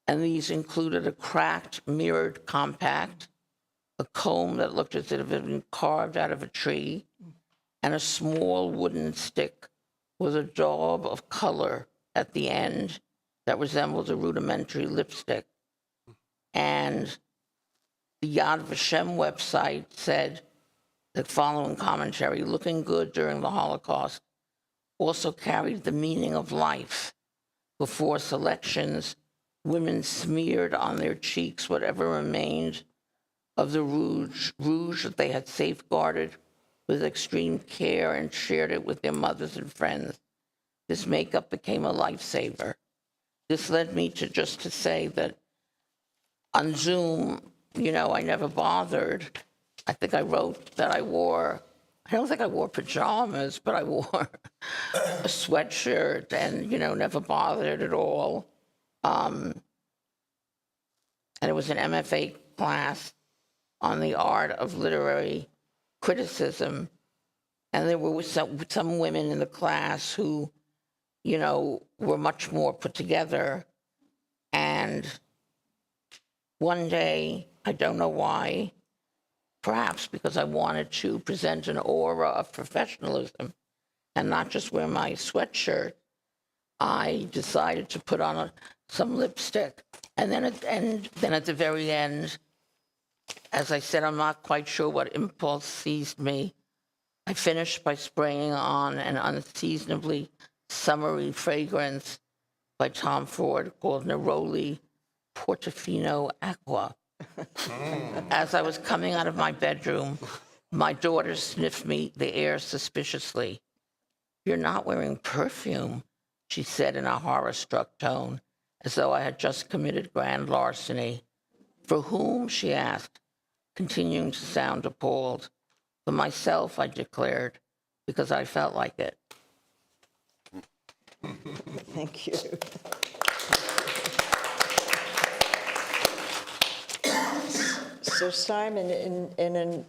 Speaker 8: and these included a cracked mirrored compact, a comb that looked as if it had been carved out of a tree, and a small wooden stick with a daub of color at the end that resembled a rudimentary lipstick. And the Yad Vashem website said the following commentary: looking good during the Holocaust also carried the meaning of life. Before selections, women smeared on their cheeks whatever remained of the rouge that they had safeguarded with extreme care and shared it with their mothers and friends. This makeup became a lifesaver. This led me to say that on Zoom, I never bothered. I think I wrote that I don't think I wore pajamas, but I wore a sweatshirt and, never bothered at all. And it was an MFA class on the art of literary criticism. And there were some women in the class who, were much more put together. And one day, I don't know why, perhaps because I wanted to present an aura of professionalism and not just wear my sweatshirt, I decided to put on some lipstick. And then at the very end, as I said, I'm not quite sure what impulse seized me. I finished by spraying on an unseasonably summery fragrance by Tom Ford called Neroli Portofino Aqua. As I was coming out of my bedroom, my daughter sniffed the air suspiciously. "You're not wearing perfume," she said in a horror-struck tone, as though I had just committed grand larceny. "For whom?" she asked, continuing to sound appalled. "For myself," I declared, because I felt like it.
Speaker 6: Thank you. So Simon, in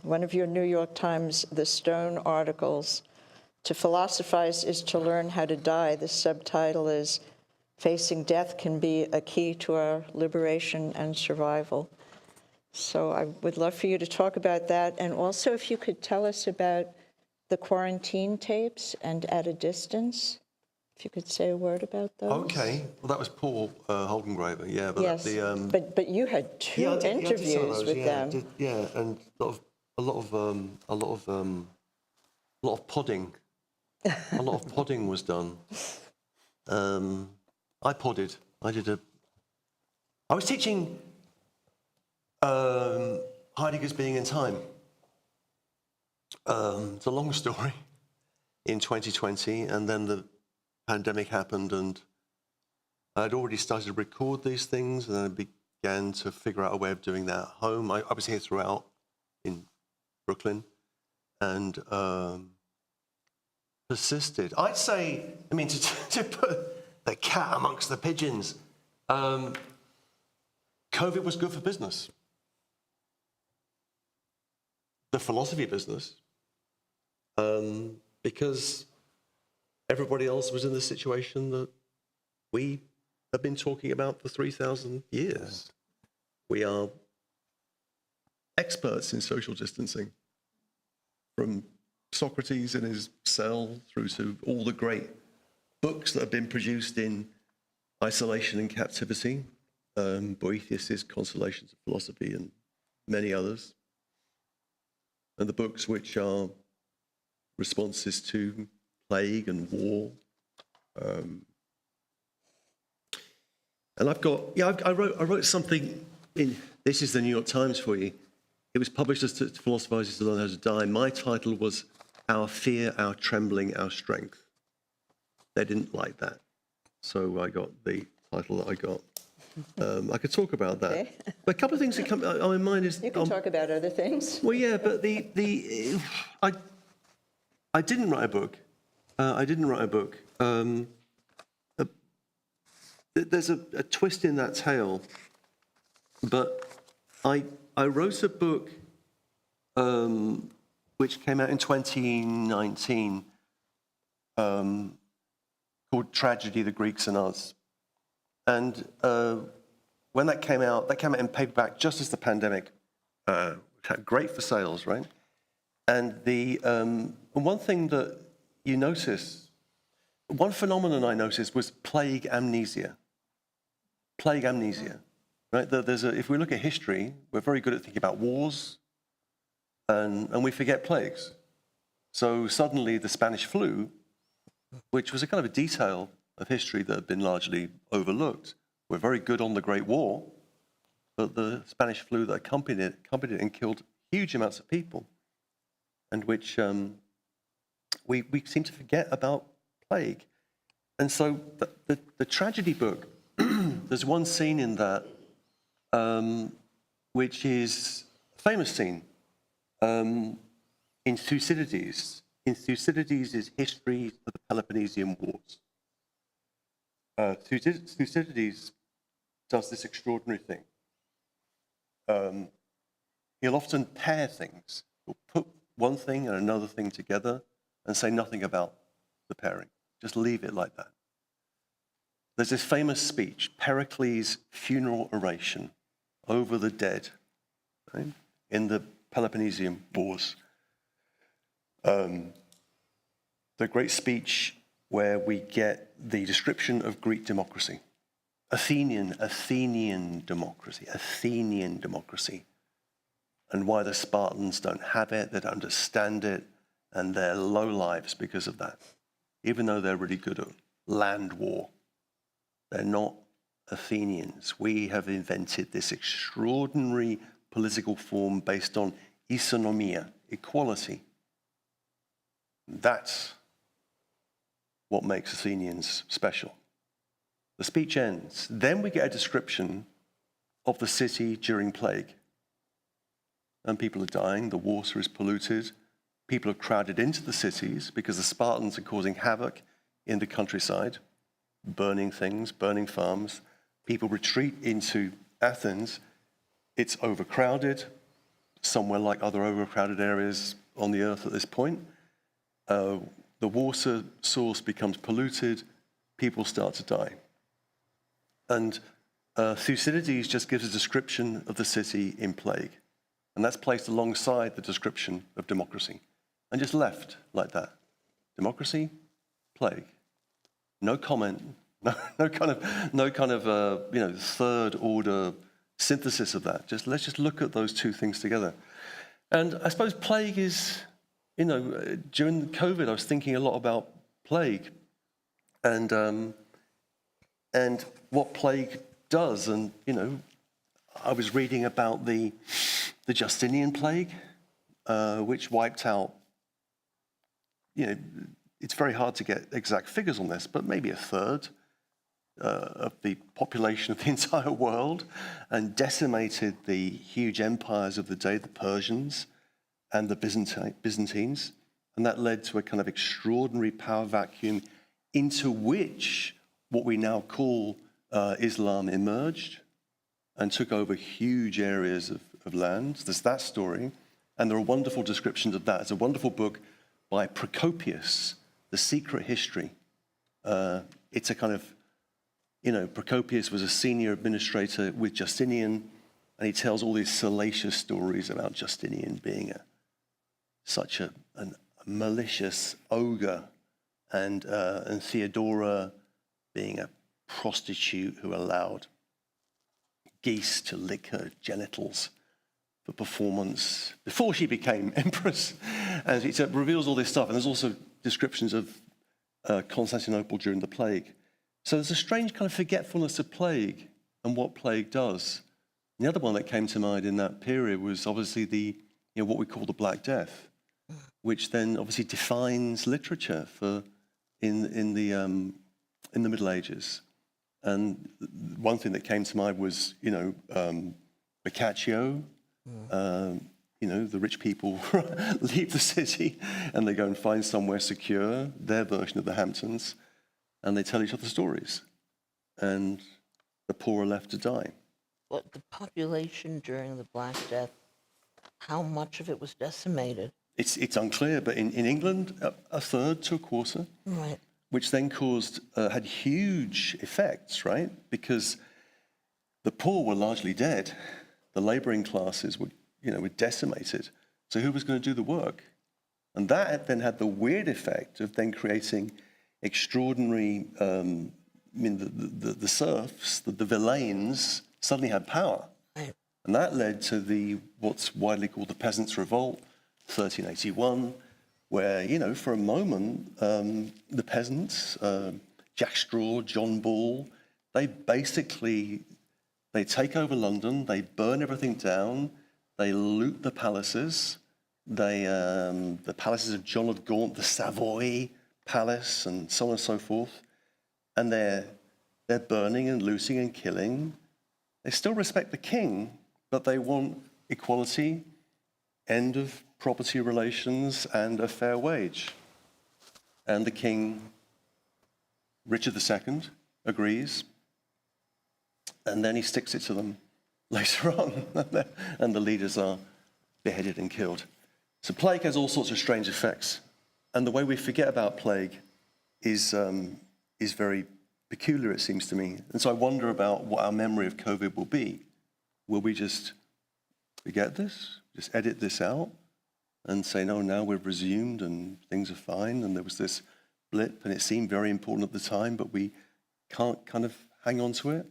Speaker 6: one of your New York Times The Stone articles, "To philosophize is to learn how to die." The subtitle is "Facing Death Can Be a Key to Our Liberation and Survival." So I would love for you to talk about that, and also if you could tell us about the quarantine tapes and At a Distance. If you could say a word about those.
Speaker 5: Okay, well, that was Paul Holdengraver, yeah. But
Speaker 6: Yes, but you had two
Speaker 5: yeah, I did some of
Speaker 6: interviews
Speaker 5: those,
Speaker 6: with
Speaker 5: yeah,
Speaker 6: them.
Speaker 5: and a lot of podding. A lot of podding was done. I podded. I was teaching Heidegger's Being in Time. It's a long story. In 2020, and then the pandemic happened, and I'd already started to record these things, and I began to figure out a way of doing that at home. I was here throughout in Brooklyn, and persisted. I'd say, I mean, to put the cat amongst the pigeons, COVID was good for business. The philosophy business, because everybody else was in the situation that we have been talking about for 3,000 years. We are experts in social distancing, from Socrates in his cell through to all the great books that have been produced in isolation and captivity, Boethius' Consolations of Philosophy and many others, and the books which are responses to plague and war. And I've got, I wrote something in, this is the New York Times for you. It was published as Philosophize to Learn How to Die. My title was Our Fear, Our Trembling, Our Strength. They didn't like that. So I got the title that I got. I could talk about that.
Speaker 6: Okay.
Speaker 5: But a couple of things that come to my mind is...
Speaker 6: You can talk about other things.
Speaker 5: Well, yeah, but I didn't write a book. There's a twist in that tale, but I wrote a book which came out in 2019 called Tragedy, the Greeks and Us. And when that came out in paperback just as the pandemic, had great for sales, right? And the one thing that you notice, one phenomenon I noticed was plague amnesia. Plague amnesia, right? If we look at history, we're very good at thinking about wars, and we forget plagues. So suddenly the Spanish flu, which was a kind of a detail of history that had been largely overlooked, we're very good on the Great War, but the Spanish flu that accompanied it and killed huge amounts of people, and which we seem to forget about plague. And so the tragedy book, there's one scene in that which is a famous scene in Thucydides. In Thucydides' history of the Peloponnesian Wars. Thucydides does this extraordinary thing. He'll often pair things. He'll put one thing and another thing together and say nothing about the pairing. Just leave it like that. There's this famous speech, Pericles' funeral oration over the dead, right, in the Peloponnesian Wars. The great speech where we get the description of Greek democracy. Athenian democracy. And why the Spartans don't have it, they don't understand it, and they're low lives because of that. Even though they're really good at land war, they're not Athenians. We have invented this extraordinary political form based on isonomia, equality. That's what makes Athenians special. The speech ends. Then we get a description of the city during plague. And people are dying, the water is polluted, people are crowded into the cities because the Spartans are causing havoc in the countryside, burning things, burning farms. People retreat into Athens. It's overcrowded, somewhere like other overcrowded areas on the earth at this point. The water source becomes polluted, people start to die. And Thucydides just gives a description of the city in plague. And that's placed alongside the description of democracy. And just left like that. Democracy, plague. no comment, no kind of third order synthesis of that. Let's just look at those two things together. And I suppose plague is, during COVID, I was thinking a lot about plague and what plague does. And, I was reading about the Justinian plague, which wiped out, it's very hard to get exact figures on this, but maybe a third of the population of the entire world, and decimated the huge empires of the day, the Persians and the Byzantines. And that led to a kind of extraordinary power vacuum into which what we now call Islam emerged and took over huge areas of land. There's that story, and there are wonderful descriptions of that. It's a wonderful book by Procopius, The Secret History. It's a kind of, Procopius was a senior administrator with Justinian, and he tells all these salacious stories about Justinian being such a malicious ogre, and Theodora being a prostitute who allowed geese to lick her genitals for performance before she became empress. And it reveals all this stuff. And there's also descriptions of Constantinople during the plague. So there's a strange kind of forgetfulness of plague and what plague does. And the other one that came to mind in that period was obviously what we call the Black Death, which then obviously defines literature in the Middle Ages. And one thing that came to mind was, Boccaccio. The rich people leave the city and they go and find somewhere secure, their version of the Hamptons, and they tell each other stories. And the poor are left to die.
Speaker 8: But the population during the Black Death, how much of it was decimated?
Speaker 5: It's unclear, but in England, a third to a quarter.
Speaker 8: Right.
Speaker 5: Which then had huge effects, right? Because the poor were largely dead. The laboring classes were decimated. So who was going to do the work? And that then had the weird effect of then creating extraordinary, the serfs, the villeins, suddenly had power.
Speaker 8: Right.
Speaker 5: And that led to what's widely called the Peasants' Revolt, 1381, where, for a moment, the peasants, Jack Straw, John Ball, they take over London, they burn everything down, they loot the palaces, the palaces of John of Gaunt, the Savoy Palace, and so on and so forth, and they're burning and looting and killing. They still respect the king, but they want equality, end of property relations, and a fair wage. And the king, Richard II, agrees, and then he sticks it to them later on, and the leaders are beheaded and killed. So plague has all sorts of strange effects, and the way we forget about plague is very peculiar, it seems to me. And so I wonder about what our memory of COVID will be. Will we just forget this, just edit this out, and say, no, now we've resumed and things are fine, and there was this blip and it seemed very important at the time, but we can't kind of hang on to it?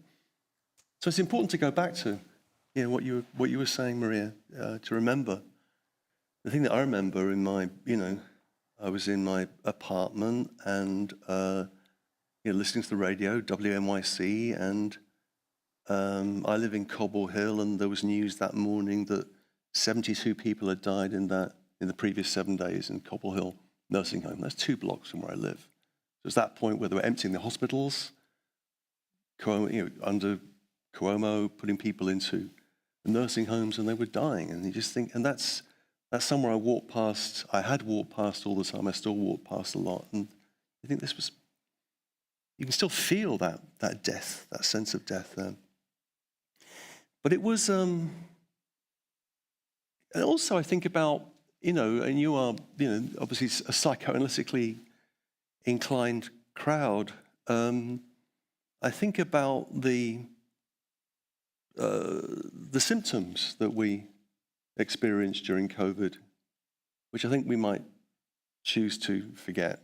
Speaker 5: So it's important to go back to what you were saying, Maria, to remember. The thing that I remember in my, I was in my apartment and listening to the radio, WNYC, and I live in Cobble Hill, and there was news that morning that 72 people had died in the previous 7 days in Cobble Hill nursing home. That's 2 blocks from where I live. So it's that point where they were emptying the hospitals, under Cuomo, putting people into the nursing homes, and they were dying. And you just think, and that's somewhere I walked past. I had walked past all the time. I still walk past a lot, and I think this was. You can still feel that death, that sense of death there. But it was. And also, I think about, and you are, obviously a psychoanalytically inclined crowd. I think about the symptoms that we experienced during COVID, which I think we might choose to forget.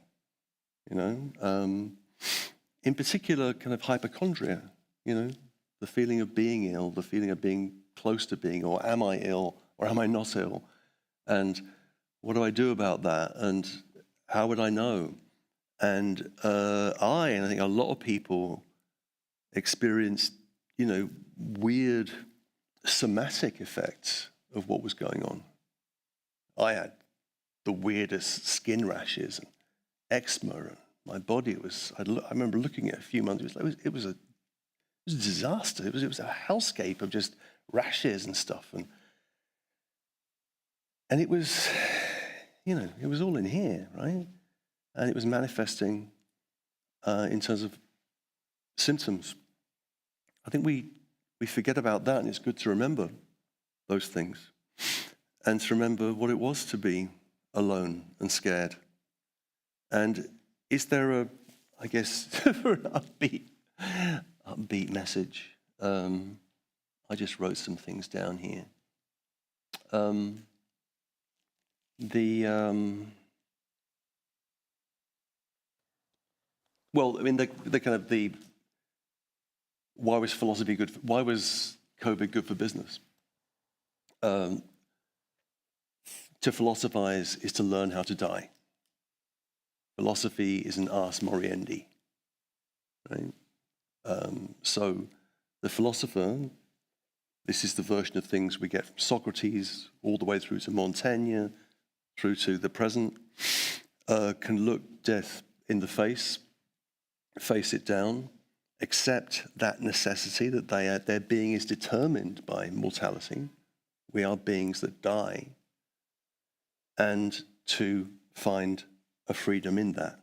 Speaker 5: in particular, kind of hypochondria, the feeling of being ill, the feeling of being close to being, or am I ill, or am I not ill? And what do I do about that? And how would I know? And I think a lot of people experienced, weird somatic effects of what was going on. I had the weirdest skin rashes and eczema, and my body I remember looking at it a few months. It was a disaster. It was a hellscape of just rashes and stuff, and it was, it was all in here, right? And it was manifesting in terms of symptoms. I think we forget about that, and it's good to remember those things and to remember what it was to be alone and scared. And is there I guess, for an upbeat message, I just wrote some things down here. Well, I mean, the kind of the why was philosophy good? Why was COVID good for business? To philosophize is to learn how to die. Philosophy is an ars moriendi, right? So the philosopher, this is the version of things we get from Socrates all the way through to Montaigne, through to the present, can look death in the face it down, accept that necessity that their being is determined by mortality. We are beings that die, and to find a freedom in that.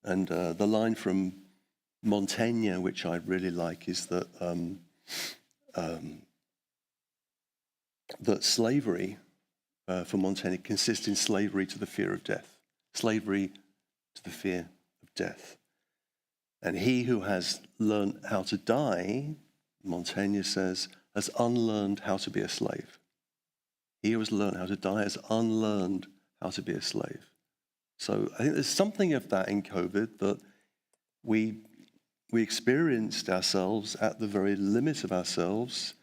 Speaker 5: And the line from Montaigne, which I really like, is that that slavery, for Montaigne, consists in slavery to the fear of death. Slavery to the fear of death. And he who has learned how to die, Montaigne says, has unlearned how to be a slave. He who has learned how to die has unlearned how to be a slave. So I think there's something of that in COVID, that we experienced ourselves at the very limit of ourselves,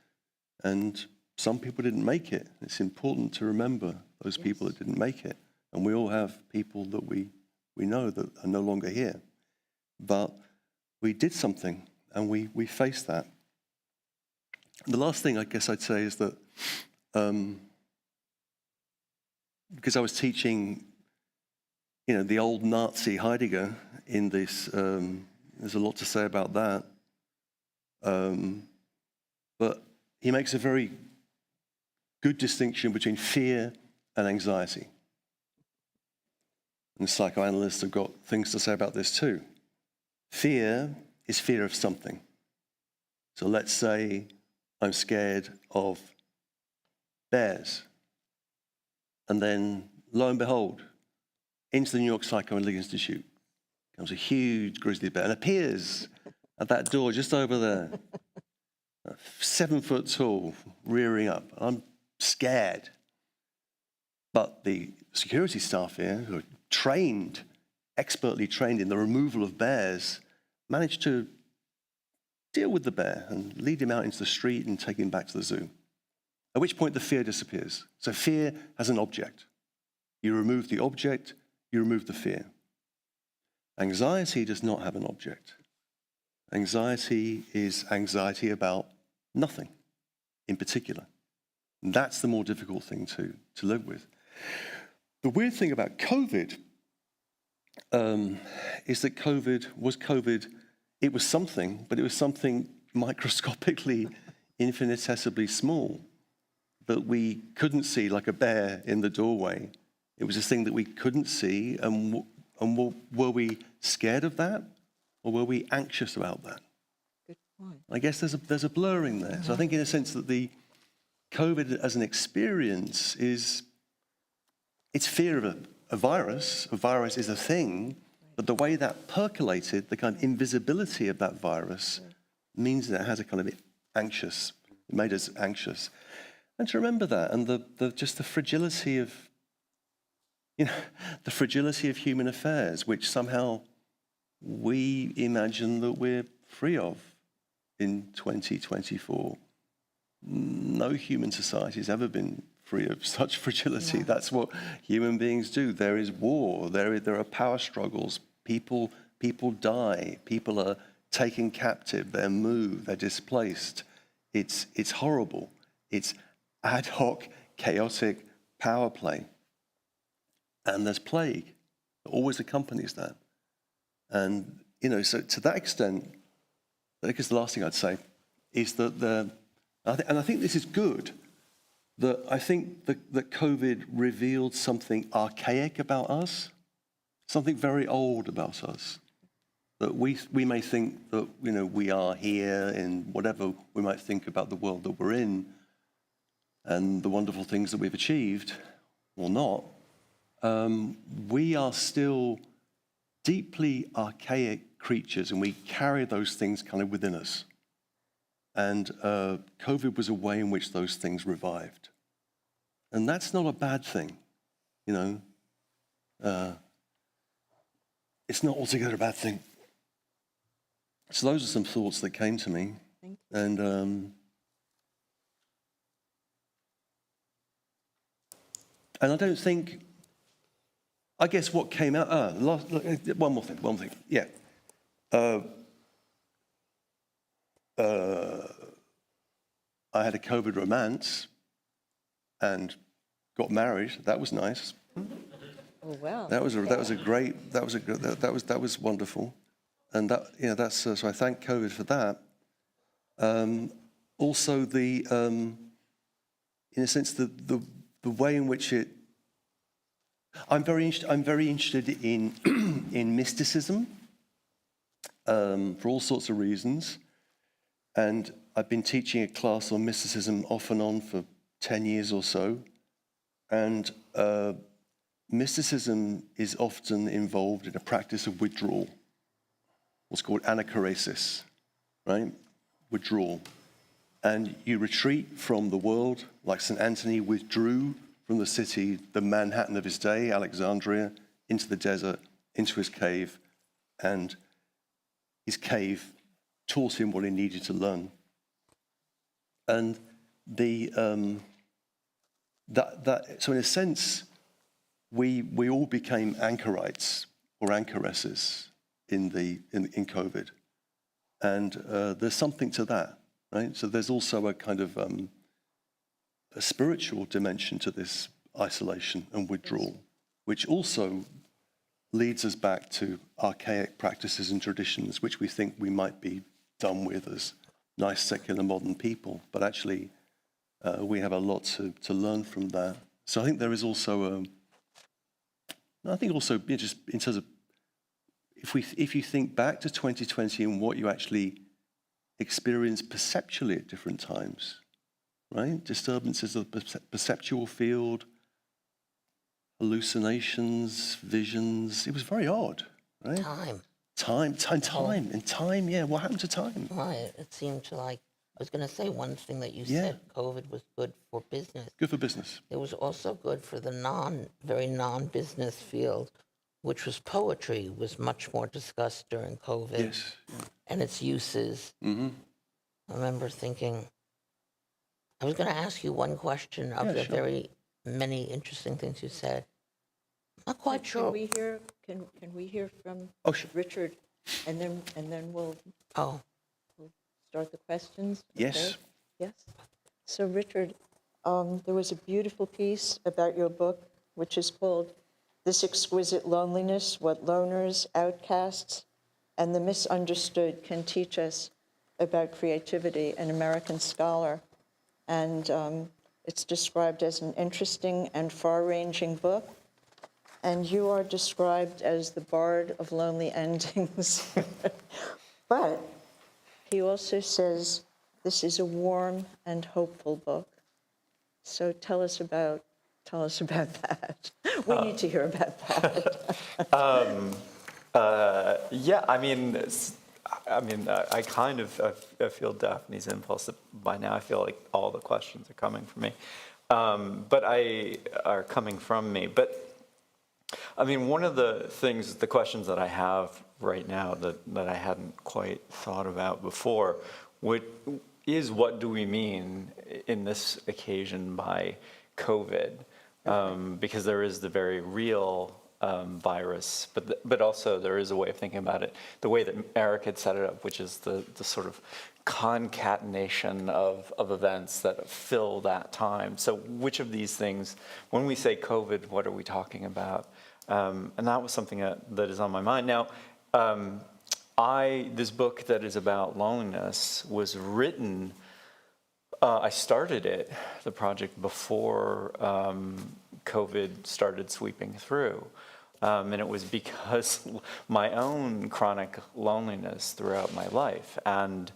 Speaker 5: and some people didn't make it. It's important to remember those people that didn't make it. And we all have people that we know that are no longer here. But we did something, and we faced that. The last thing I guess I'd say is that because I was teaching, the old Nazi Heidegger in this, there's a lot to say about that. But he makes a very good distinction between fear and anxiety. And psychoanalysts have got things to say about this too. Fear is fear of something. So let's say I'm scared of bears. And then, lo and behold, into the New York Psychoanalytic Institute comes a huge grizzly bear and appears at that door just over there, 7 foot tall, rearing up. I'm scared. But the security staff here, who are trained, expertly trained in the removal of bears, managed to deal with the bear and lead him out into the street and take him back to the zoo. At which point the fear disappears. So fear has an object. You remove the object, you remove the fear. Anxiety does not have an object. Anxiety is anxiety about nothing in particular. And that's the more difficult thing to live with. The weird thing about COVID is that COVID, it was something, but it was something microscopically, infinitesimally small that we couldn't see, like a bear in the doorway. It was this thing that we couldn't see, and were we scared of that, or were we anxious about that?
Speaker 6: Good point.
Speaker 5: I guess there's a blurring there. So I think in a sense that the COVID as an experience it's fear of a virus. A virus is a thing, but the way that percolated, the kind of invisibility of that virus, means that it has a kind of anxious, it made us anxious. And to remember that, and just the fragility of, the fragility of human affairs, which somehow we imagine that we're free of in 2024. No human society has ever been free of such fragility. No. That's what human beings do. There is war. There are power struggles. People die. People are taken captive. They're moved. They're displaced. It's horrible. It's ad hoc, chaotic power play. And there's plague that always accompanies that. And, so to that extent, I guess the last thing I'd say is that I think this is good, that I think that COVID revealed something archaic about us, something very old about us, that we may think that, we are here in whatever we might think about the world that we're in and the wonderful things that we've achieved, or not. We are still deeply archaic creatures, and we carry those things kind of within us. And COVID was a way in which those things revived. And that's not a bad thing, It's not altogether a bad thing. So those are some thoughts that came to me.
Speaker 6: Thank you.
Speaker 5: And I don't think, I guess what came out, one more thing, yeah. I had a COVID romance and got married. That was nice.
Speaker 6: Oh, wow.
Speaker 5: That was wonderful. And so I thank COVID for that. Also in a sense, the way in which I'm very interested in in mysticism for all sorts of reasons. And I've been teaching a class on mysticism off and on for 10 years or so. And mysticism is often involved in a practice of withdrawal, what's called anachoresis, right? Withdrawal. And you retreat from the world, like St. Anthony withdrew from the city, the Manhattan of his day, Alexandria, into the desert, into his cave, and his cave taught him what he needed to learn. And so in a sense, we all became anchorites or anchoresses in COVID, and there's something to that, right? So there's also a kind of a spiritual dimension to this isolation and withdrawal, which also leads us back to archaic practices and traditions, which we think we might be done with as nice, secular, modern people. But actually, we have a lot to learn from that. So I think there is also, just in terms of, if you think back to 2020 and what you actually experienced perceptually at different times, right? Disturbances of the perceptual field, hallucinations, visions. It was very odd, right? Time. And time, yeah. What happened to time?
Speaker 8: Right. It seemed to I was going to say one thing that you said, COVID was good for business.
Speaker 5: Good for business.
Speaker 8: It was also good for the very non-business field, which was poetry, was much more discussed during COVID.
Speaker 5: Yes.
Speaker 8: And its uses.
Speaker 5: Mm-hmm.
Speaker 8: I remember thinking, I was going to ask you one question of the very many interesting things you said. Not quite sure.
Speaker 6: Can we hear from
Speaker 5: Sure.
Speaker 6: Richard, and then we'll start the questions?
Speaker 5: Yes.
Speaker 6: Okay? Yes. So Richard, there was a beautiful piece about your book, which is called "This Exquisite Loneliness: What Loners, Outcasts, and the Misunderstood Can Teach Us About Creativity," an American scholar. And it's described as an interesting and far-ranging book. And you are described as the bard of lonely endings. But he also says this is a warm and hopeful book. So tell us about that. We need to hear about that.
Speaker 9: Yeah, I kind of feel Daphne's impulse. By now, I feel like all the questions are coming from me, but are coming from me. But I mean, one of the things, the questions that I have right now that I hadn't quite thought about before, what do we mean in this occasion by COVID? Because there is the very real virus, but also there is a way of thinking about it, the way that Eric had set it up, which is the sort of concatenation of events that fill that time. So which of these things, when we say COVID, what are we talking about? And that was something that is on my mind. Now, this book that is about loneliness was written, I started the project before COVID started sweeping through. And it was because my own chronic loneliness throughout my life. And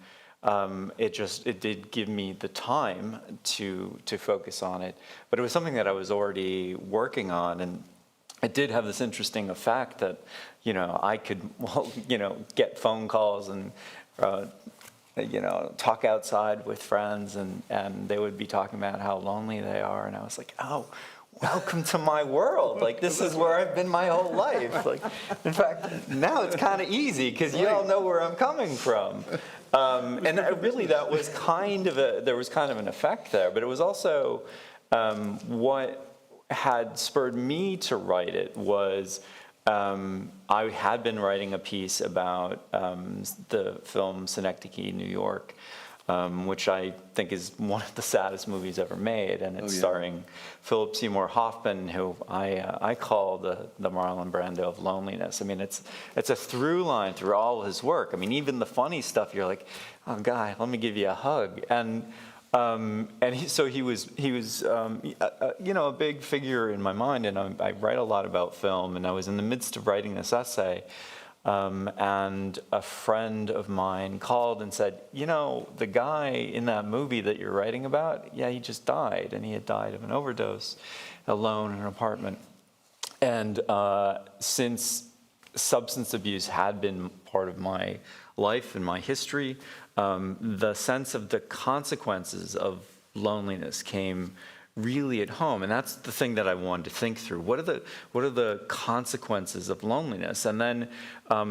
Speaker 9: it did give me the time to focus on it. But it was something that I was already working on. And it did have this interesting effect that, I could, get phone calls and, talk outside with friends and they would be talking about how lonely they are. And I was like, oh, welcome to my world. Like, this is where I've been my whole life. Like, in fact, now it's kind of easy because you all know where I'm coming from. And really that was there was kind of an effect there, but it was also what had spurred me to write it was I had been writing a piece about the film Synecdoche, New York, which I think is one of the saddest movies ever made, and it's starring Philip Seymour Hoffman, who I call the Marlon Brando of loneliness. I mean, it's a through line through all his work. I mean, even the funny stuff, you're like, oh, guy, let me give you a hug. And he was a big figure in my mind, and I write a lot about film, and I was in the midst of writing this essay, and a friend of mine called and said, the guy in that movie that you're writing about, he just died, and he had died of an overdose, alone in an apartment. And since substance abuse had been part of my life and my history, the sense of the consequences of loneliness came really at home, and that's the thing that I wanted to think through. What are the consequences of loneliness? And then,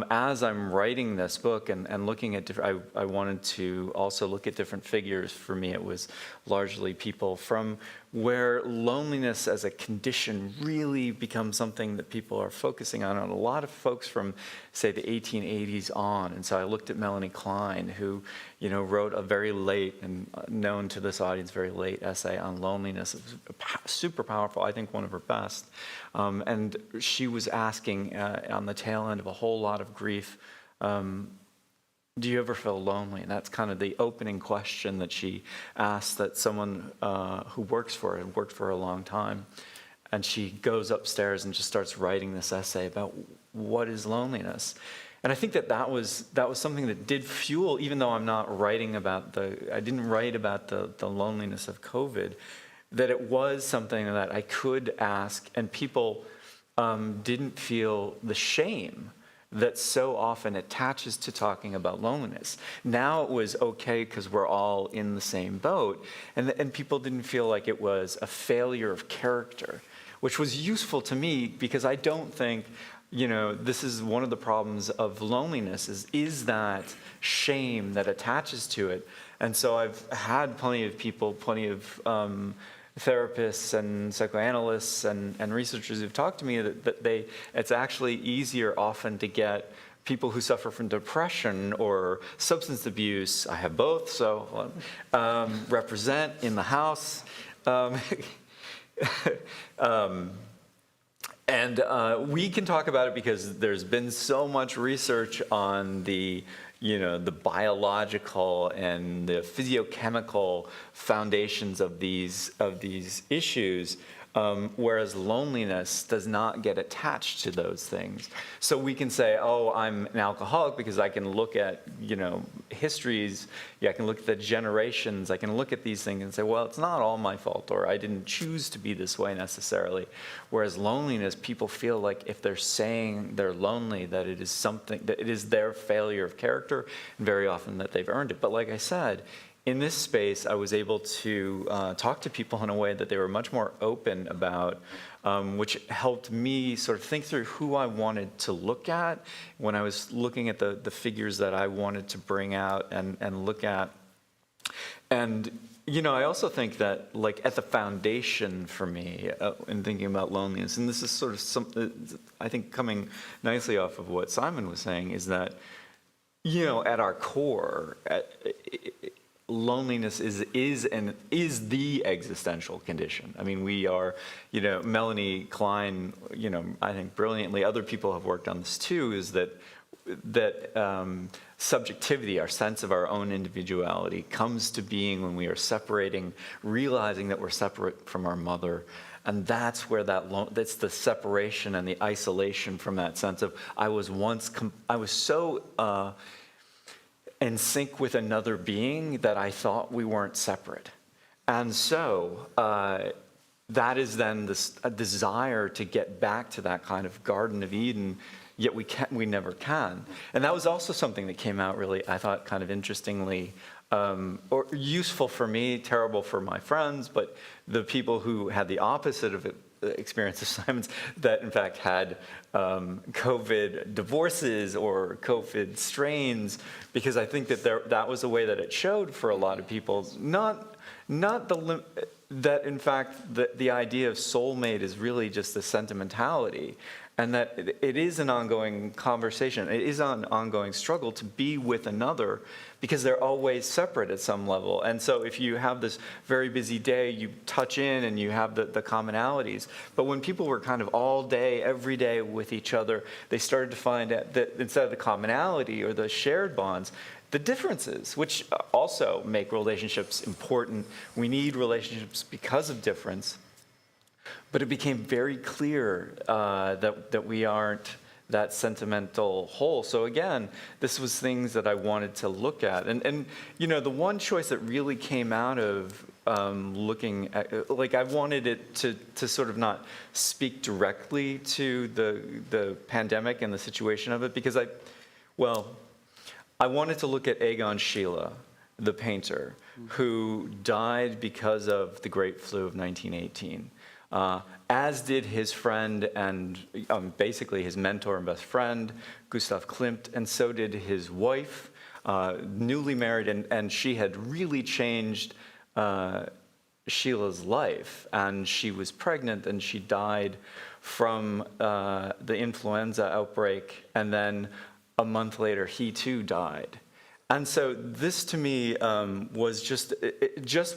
Speaker 9: as I'm writing this book and looking at different, I wanted to also look at different figures. For me, it was largely people from where loneliness as a condition really becomes something that people are focusing on. And a lot of folks from, say, the 1880s on. And so I looked at Melanie Klein, who, wrote a very late and known to this audience, very late essay on loneliness. It was super powerful, I think one of her best. And she was asking on the tail end of a whole lot of grief, do you ever feel lonely? And that's kind of the opening question that she asked that someone who works for her and worked for her a long time. And she goes upstairs and just starts writing this essay about what is loneliness. And I think that was something that did fuel, even though I'm not writing about I didn't write about the loneliness of COVID, that it was something that I could ask, and people didn't feel the shame that so often attaches to talking about loneliness. Now it was okay because we're all in the same boat, and people didn't feel like it was a failure of character, which was useful to me because I don't think, this is one of the problems of loneliness is that shame that attaches to it. And so I've had plenty of people, plenty of therapists and psychoanalysts and researchers who've talked to me that it's actually easier often to get people who suffer from depression or substance abuse. I have both, so represent in the house. And we can talk about it because there's been so much research on the biological and the physiochemical foundations of these issues, whereas loneliness does not get attached to those things. So we can say, oh, I'm an alcoholic because I can look at, histories, I can look at the generations, I can look at these things and say, well, it's not all my fault, or I didn't choose to be this way necessarily. Whereas loneliness, people feel like if they're saying they're lonely, that it is something, that it is their failure of character, and very often that they've earned it. But like I said, in this space, I was able to talk to people in a way that they were much more open about, which helped me sort of think through who I wanted to look at when I was looking at the figures that I wanted to bring out and look at. And, you know, I also think that, like, at the foundation for me in thinking about loneliness, and this is sort of something, I think, coming nicely off of what Simon was saying, is that, you know, at our core, loneliness is the existential condition. I mean, we are, you know, Melanie Klein, you know, I think brilliantly, other people have worked on this too, is that subjectivity, our sense of our own individuality, comes to being when we are separating, realizing that we're separate from our mother. And that's where that's the separation and the isolation from that sense of, I was so in sync with another being that I thought we weren't separate. And so that is then a desire to get back to that kind of Garden of Eden, yet we never can. And that was also something that came out really, I thought, kind of interestingly, or useful for me, terrible for my friends, but the people who had the opposite of experience of Simon's, that in fact had COVID divorces or COVID strains, because I think that that was a way that it showed for a lot of people, that in fact the idea of soulmate is really just a sentimentality, and that it is an ongoing conversation, it is an ongoing struggle to be with another, because they're always separate at some level. And so if you have this very busy day, you touch in and you have the commonalities. But when people were kind of all day, every day with each other, they started to find that instead of the commonality or the shared bonds, the differences, which also make relationships important. We need relationships because of difference. But it became very clear that we aren't that sentimental whole. So again, this was things that I wanted to look at. And you know, the one choice that really came out of looking at, like, I wanted it to sort of not speak directly to the pandemic and the situation of it, because I wanted to look at Egon Schiele, the painter, who died because of the Great Flu of 1918. As did his friend and basically his mentor and best friend, Gustav Klimt, and so did his wife, newly married, and she had really changed Sheila's life. And she was pregnant, and she died from the influenza outbreak, and then a month later, he too died. And so this to me was just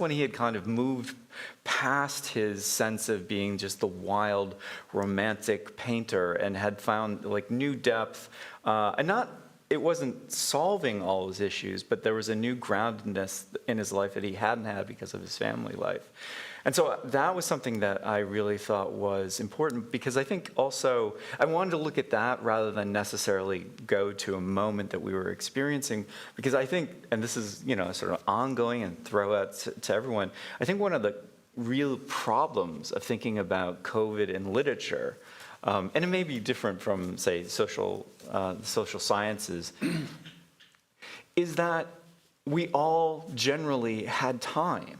Speaker 9: when he had kind of moved past his sense of being just the wild romantic painter and had found like new depth, it wasn't solving all his issues, but there was a new groundedness in his life that he hadn't had because of his family life. And so that was something that I really thought was important, because I think also I wanted to look at that rather than necessarily go to a moment that we were experiencing, because I think, and this is, you know, sort of ongoing and throw out to everyone, I think one of the real problems of thinking about COVID in literature, and it may be different from, say, social sciences, is that we all generally had time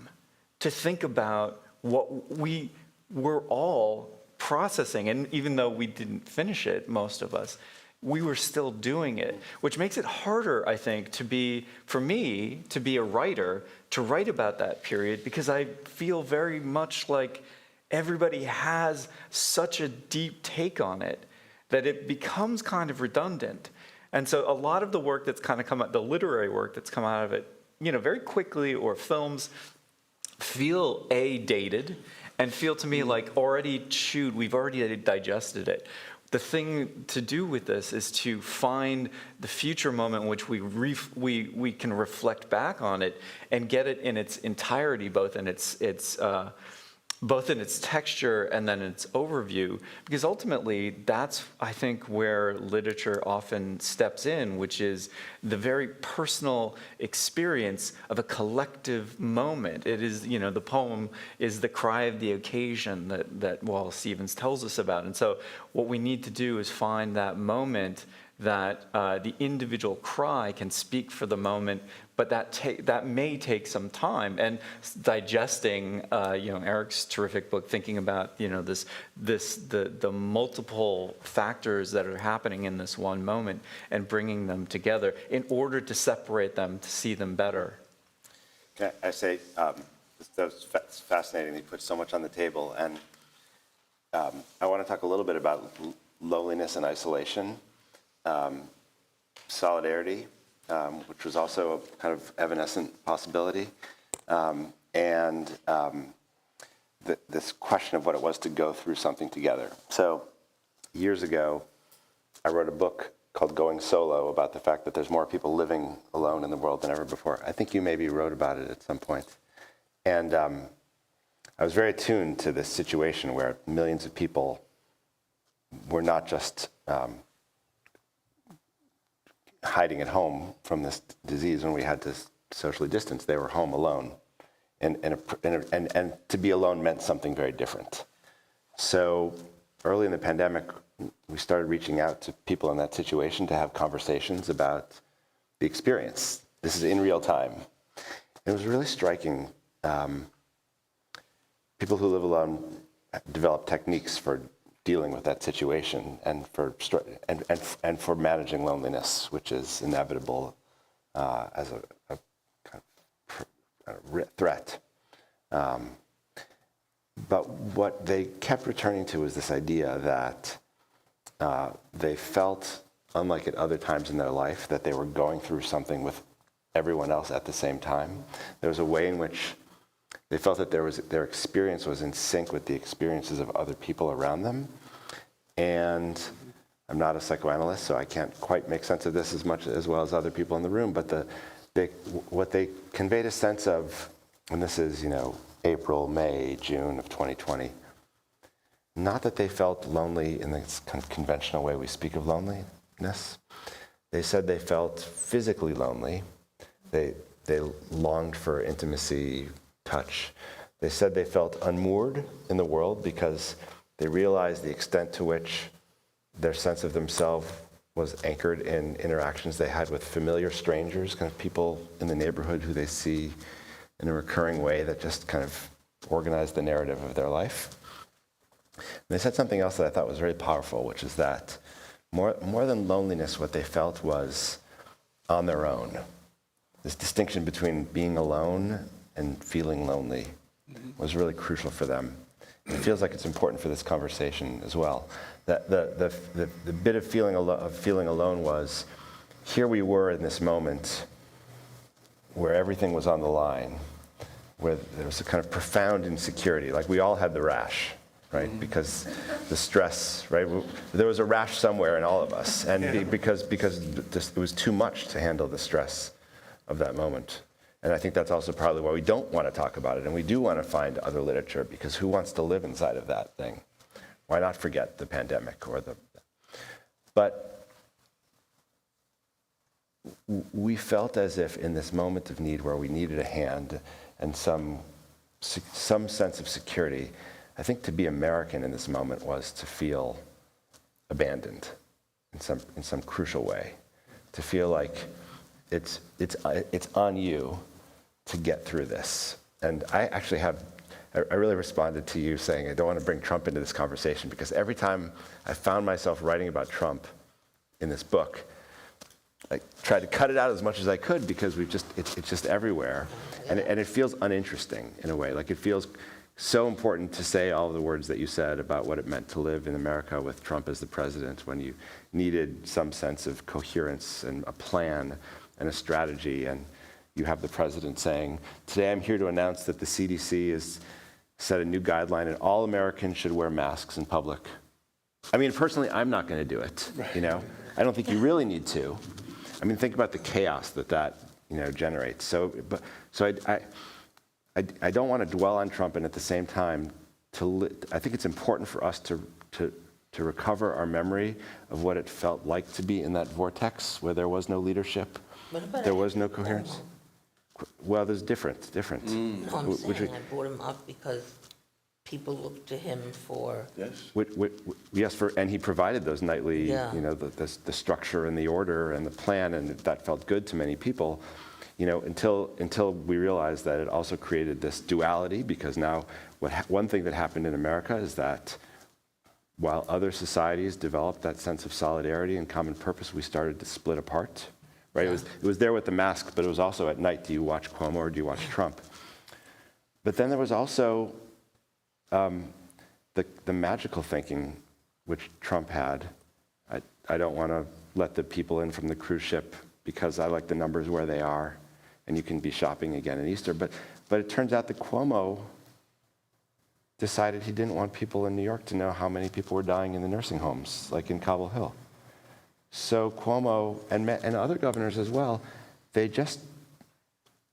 Speaker 9: to think about what we were all processing. And even though we didn't finish it, most of us, we were still doing it, which makes it harder, I think, for me to be a writer, to write about that period, because I feel very much like everybody has such a deep take on it that it becomes kind of redundant. And so a lot of the work that's kind of come out, the literary work that's come out of it, you know, very quickly, or films, feel dated, and feel to me like already chewed, we've already digested it. The thing to do with this is to find the future moment in which we can reflect back on it and get it in its entirety, both in its texture and then its overview, because ultimately that's, I think, where literature often steps in, which is the very personal experience of a collective moment. It is, you know, the poem is the cry of the occasion that Wallace Stevens tells us about. And so what we need to do is find that moment that the individual cry can speak for the moment, but that may take some time. And digesting, Eric's terrific book, thinking about, the multiple factors that are happening in this one moment and bringing them together in order to separate them, to see them better.
Speaker 4: Can I say, that was fascinating. You put so much on the table. And I want to talk a little bit about loneliness and isolation, solidarity, which was also a kind of evanescent possibility, and this question of what it was to go through something together. So years ago, I wrote a book called Going Solo about the fact that there's more people living alone in the world than ever before. I think you maybe wrote about it at some point. And I was very attuned to this situation where millions of people were not just hiding at home from this disease when we had to socially distance. They were home alone. And to be alone meant something very different. So early in the pandemic, we started reaching out to people in that situation to have conversations about the experience. This is in real time. It was really striking. People who live alone develop techniques for dealing with that situation and for managing loneliness, which is inevitable as a kind of threat. But what they kept returning to was this idea that they felt, unlike at other times in their life, that they were going through something with everyone else at the same time. There was a way in which they felt that their experience was in sync with the experiences of other people around them. And I'm not a psychoanalyst, so I can't quite make sense of this as well as other people in the room, but what they conveyed a sense of, and this is, April, May, June of 2020, not that they felt lonely in this kind of conventional way we speak of loneliness. They said they felt physically lonely. They longed for intimacy, touch. They said they felt unmoored in the world because they realized the extent to which their sense of themselves was anchored in interactions they had with familiar strangers, kind of people in the neighborhood who they see in a recurring way that just kind of organized the narrative of their life. And they said something else that I thought was very powerful, which is that more than loneliness, what they felt was on their own. This distinction between being alone and feeling lonely was really crucial for them. It feels like it's important for this conversation as well. That the bit of feeling alone was, here we were in this moment where everything was on the line, where there was a kind of profound insecurity. Like we all had the rash, right? Because the stress, right? There was a rash somewhere in all of us, and because it was too much to handle the stress of that moment. And I think that's also partly why we don't want to talk about it, and we do want to find other literature, because who wants to live inside of that thing? Why not forget the pandemic But we felt as if in this moment of need where we needed a hand and some sense of security, I think to be American in this moment was to feel abandoned in some crucial way, to feel like it's on you to get through this. And I really responded to you saying, I don't want to bring Trump into this conversation, because every time I found myself writing about Trump in this book, I tried to cut it out as much as I could, because it's just everywhere. And it feels uninteresting in a way. Like it feels so important to say all the words that you said about what it meant to live in America with Trump as the president, when you needed some sense of coherence and a plan and a strategy. And you have the president saying, today I'm here to announce that the CDC has set a new guideline and all Americans should wear masks in public. I mean, personally, I'm not going to do it, I don't think you really need to. I mean, think about the chaos that generates. So I don't want to dwell on Trump, and at the same time, I think it's important for us to recover our memory of what it felt like to be in that vortex where there was no leadership, there was no coherence. Well, there's different.
Speaker 8: No, I'm saying I brought him up because people look to him for.
Speaker 5: Yes.
Speaker 4: Yes, and he provided those nightly,
Speaker 8: Yeah.
Speaker 4: the structure and the order and the plan, and that felt good to many people, until we realized that it also created this duality, because now one thing that happened in America is that while other societies developed that sense of solidarity and common purpose, we started to split apart, right?
Speaker 8: Yeah.
Speaker 4: It was there with the mask, but it was also at night, do you watch Cuomo or do you watch Trump? But then there was also the magical thinking which Trump had. I don't want to let the people in from the cruise ship because I like the numbers where they are, and you can be shopping again at Easter. But it turns out that Cuomo decided he didn't want people in New York to know how many people were dying in the nursing homes, like in Cobble Hill. So Cuomo and other governors as well, they just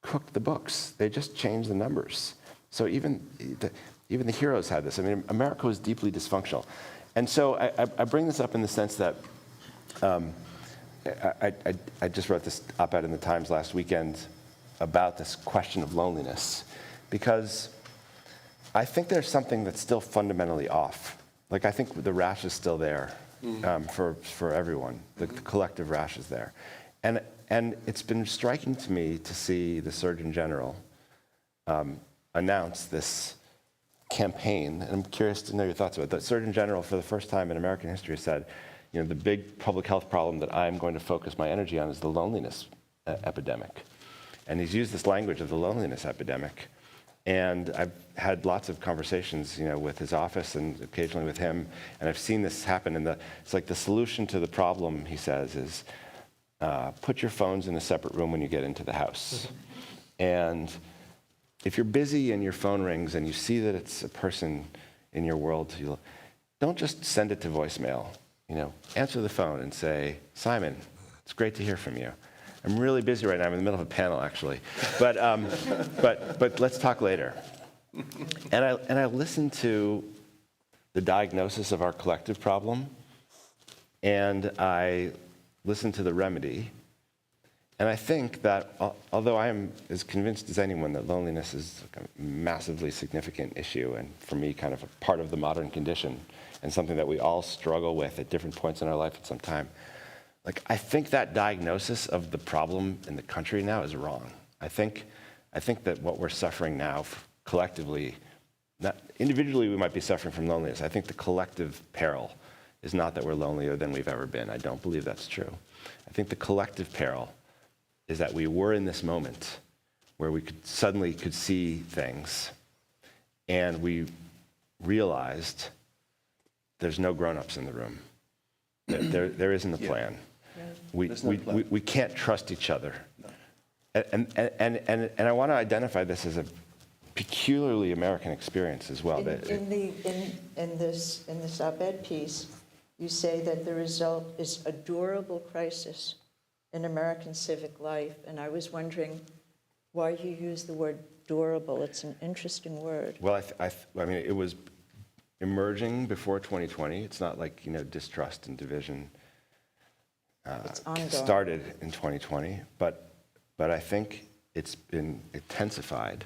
Speaker 4: cooked the books. They just changed the numbers. So even the heroes had this. I mean, America was deeply dysfunctional. And so I bring this up in the sense that I just wrote this op-ed in the Times last weekend about this question of loneliness, because I think there's something that's still fundamentally off. Like, I think the rash is still there for everyone. The collective rash is there. And it's been striking to me to see the Surgeon General announce this campaign, and I'm curious to know your thoughts about it. The Surgeon General, for the first time in American history, said, the big public health problem that I'm going to focus my energy on is the loneliness epidemic. And he's used this language of the loneliness epidemic. And I've had lots of conversations, with his office and occasionally with him, and I've seen this happen. And it's like the solution to the problem, he says, is put your phones in a separate room when you get into the house. And if you're busy and your phone rings and you see that it's a person in your world, don't just send it to voicemail. Answer the phone and say, Simon, it's great to hear from you. I'm really busy right now. I'm in the middle of a panel, actually. But let's talk later. And I listened to the diagnosis of our collective problem, and I listened to the remedy. And I think that, although I am as convinced as anyone that loneliness is a massively significant issue, and for me, kind of a part of the modern condition, and something that we all struggle with at different points in our life at some time, I think that diagnosis of the problem in the country now is wrong. I think that what we're suffering now collectively, not individually we might be suffering from loneliness. I think the collective peril is not that we're lonelier than we've ever been. I don't believe that's true. I think the collective peril is that we were in this moment where we suddenly could see things, and we realized there's no grown-ups in the room. There isn't a plan. We can't trust each other. And I want to identify this as a peculiarly American experience as well.
Speaker 6: In this op-ed piece, you say that the result is a durable crisis in American civic life, and I was wondering why you use the word durable. It's an interesting word.
Speaker 4: Well, I mean, it was emerging before 2020. It's not like, distrust and division
Speaker 6: It's ongoing.
Speaker 4: started in 2020, but I think it's been intensified,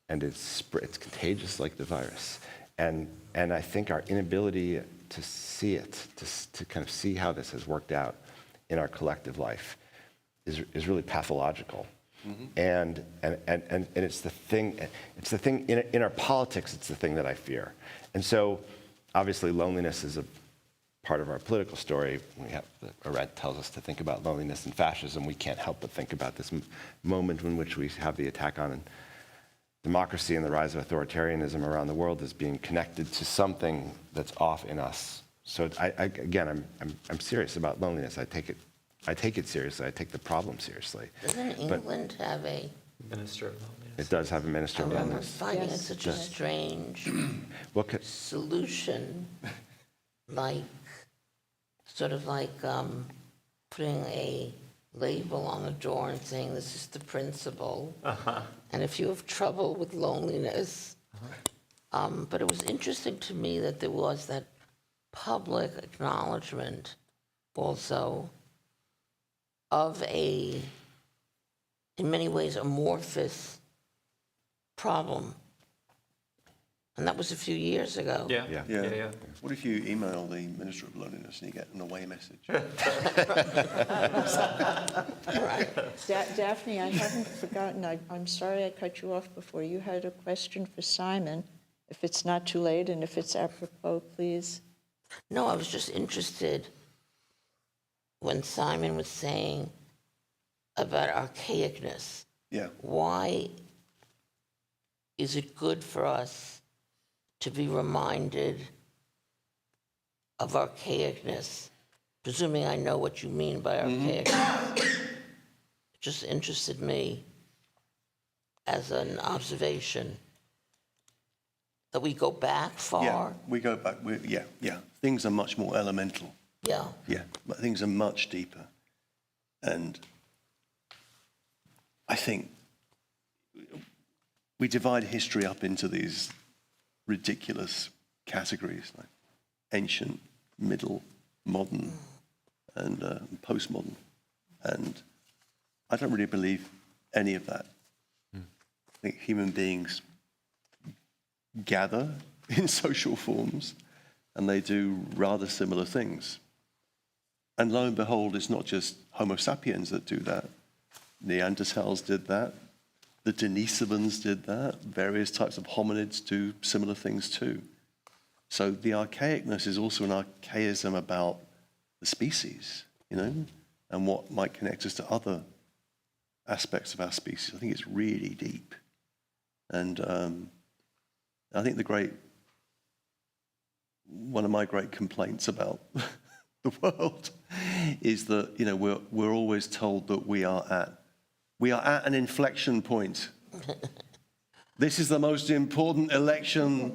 Speaker 4: and it's contagious like the virus. And I think our inability to see it, to kind of see how this has worked out in our collective life is really pathological. And it's the thing in our politics, it's the thing that I fear. And so obviously loneliness is a part of our political story. Arendt tells us to think about loneliness and fascism. We can't help but think about this moment in which we have the attack on democracy and the rise of authoritarianism around the world as being connected to something that's off in us. So I'm serious about loneliness. I take it seriously. I take the problem seriously.
Speaker 8: Doesn't England have a...
Speaker 9: Minister of Loneliness.
Speaker 4: It does have a minister of
Speaker 8: I'm
Speaker 4: loneliness.
Speaker 8: finding it such a strange solution, sort of like putting a label on the door and saying this is the principle. And if you have trouble with loneliness, but it was interesting to me that there was that public acknowledgement also of in many ways, amorphous problem. And that was a few years ago.
Speaker 5: Yeah. What if you email the Minister of Loneliness and you get an away message?
Speaker 6: Daphne, I haven't forgotten, I'm sorry I cut you off before. You had a question for Simon. If it's not too late and if it's apropos, please.
Speaker 8: No, I was just interested when Simon was saying about archaicness.
Speaker 5: Yeah.
Speaker 8: Why is it good for us to be reminded of archaicness? Presuming I know what you mean by archaicness. It just interested me as an observation that we go back far.
Speaker 5: Yeah, we go back. Yeah. Things are much more elemental.
Speaker 8: Yeah.
Speaker 5: Yeah, but things are much deeper. And I think we divide history up into these ridiculous categories, like ancient, middle, modern, and postmodern. And I don't really believe any of that. I think human beings gather in social forms, and they do rather similar things. And lo and behold, it's not just Homo sapiens that do that. Neanderthals did that. The Denisovans did that. Various types of hominids do similar things too. So the archaicness is also an archaism about the species, and what might connect us to other aspects of our species. I think it's really deep. And I think one of my great complaints about the world is that, we're always told that we are at an inflection point. This is the most important election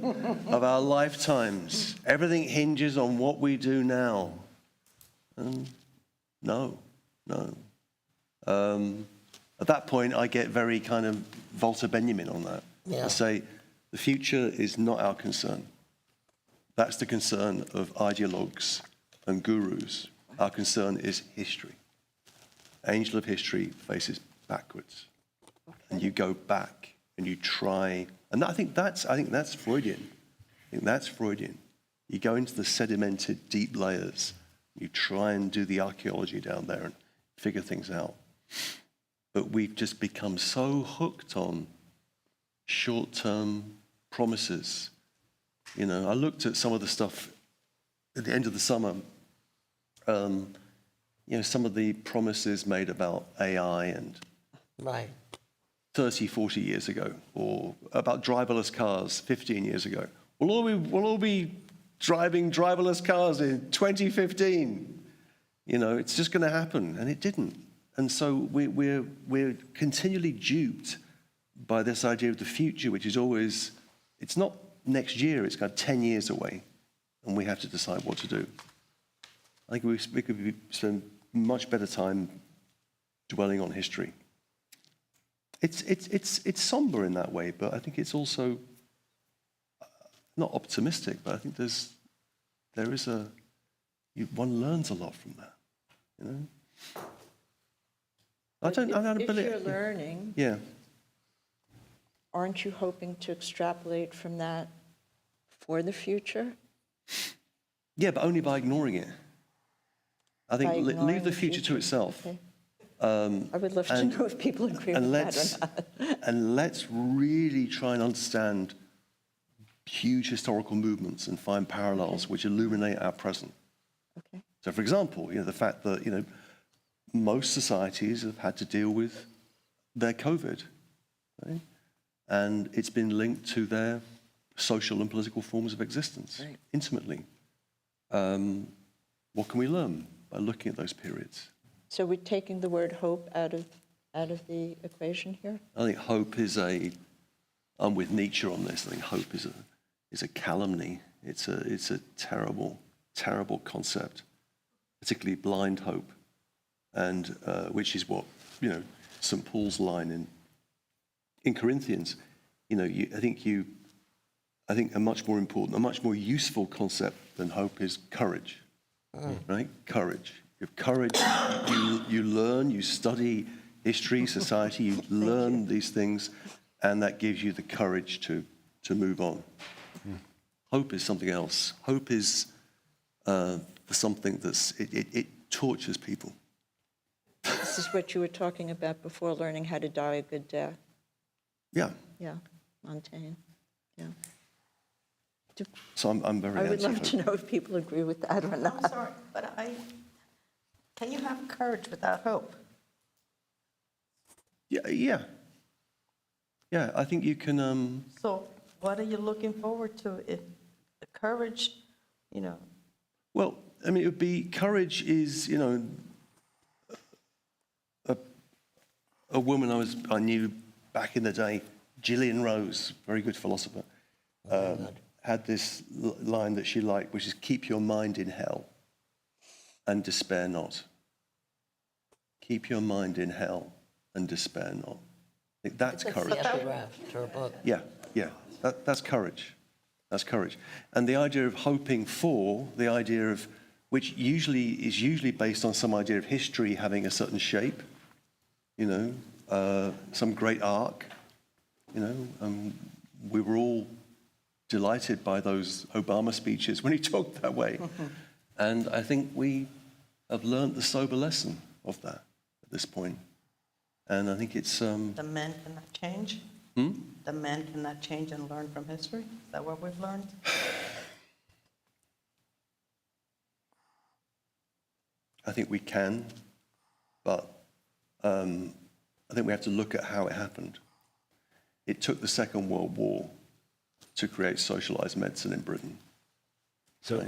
Speaker 5: of our lifetimes. Everything hinges on what we do now. And no. At that point, I get very kind of Walter Benjamin on that.
Speaker 8: Yeah.
Speaker 5: I say, the future is not our concern. That's the concern of ideologues and gurus. Our concern is history. Angel of history faces backwards. And you go back and you try, and I think that's Freudian. You go into the sedimented deep layers, you try and do the archaeology down there and figure things out. But we've just become so hooked on short-term promises. I looked at some of the stuff at the end of the summer, some of the promises made about AI and
Speaker 8: Right.
Speaker 5: 30, 40 years ago, or about driverless cars 15 years ago. We'll all be driving driverless cars in 2015. It's just going to happen, and it didn't. And so we're continually duped by this idea of the future, which is always, it's not next year, it's kind of 10 years away, and we have to decide what to do. I think we could spend much better time dwelling on history. It's somber in that way, but I think it's also not optimistic. But I think one learns a lot from that.
Speaker 6: If you're learning,
Speaker 5: Yeah.
Speaker 6: aren't you hoping to extrapolate from that for the future?
Speaker 5: Yeah, but only by ignoring it. I think
Speaker 6: By
Speaker 5: leave
Speaker 6: ignoring
Speaker 5: the future to itself.
Speaker 6: Okay. I would love to know if people agree with that or not.
Speaker 5: And let's really try and understand huge historical movements and find parallels which illuminate our present.
Speaker 6: Okay.
Speaker 5: So, for example, the fact that most societies have had to deal with their COVID, right? And it's been linked to their social and political forms of existence intimately. What can we learn by looking at those periods?
Speaker 6: So we're taking the word hope out of the equation here?
Speaker 5: I think hope is I'm with Nietzsche on this. I think hope is a calumny. It's a terrible, terrible concept, particularly blind hope, and which is what St. Paul's line in Corinthians. I think a much more important, a much more useful concept than hope is courage. Right? Courage. You have courage. You learn. You study history, society. You learn these things, and that gives you the courage to move on. Hope is something else. Hope is something it tortures people.
Speaker 6: This is what you were talking about before, learning how to die a good death.
Speaker 5: Yeah.
Speaker 6: Yeah, Montaigne, yeah.
Speaker 5: So I'm very
Speaker 6: I would love
Speaker 5: anti-hope.
Speaker 6: to know if people agree with that or
Speaker 7: I'm
Speaker 6: not.
Speaker 7: sorry, but can you have courage without hope?
Speaker 5: Yeah. I think you can.
Speaker 7: So what are you looking forward to? If the courage,
Speaker 5: Well, I mean, it would be courage is, a woman I knew back in the day, Gillian Rose, very good philosopher, had this line that she liked, which is keep your mind in hell and despair not. Keep your mind in hell and despair not. I think that's courage.
Speaker 8: Her book.
Speaker 5: Yeah. That's courage. That's courage. And the idea of hoping for, the idea of, which is usually based on some idea of history having a certain shape, some great arc, we were all delighted by those Obama speeches when he talked that way. And I think we have learned the sober lesson of that at this point. And I think it's...
Speaker 7: the men cannot change? The men cannot change and learn from history? Is that what we've learned?
Speaker 5: I think we can, but I think we have to look at how it happened. It took the Second World War to create socialized medicine in Britain.
Speaker 10: So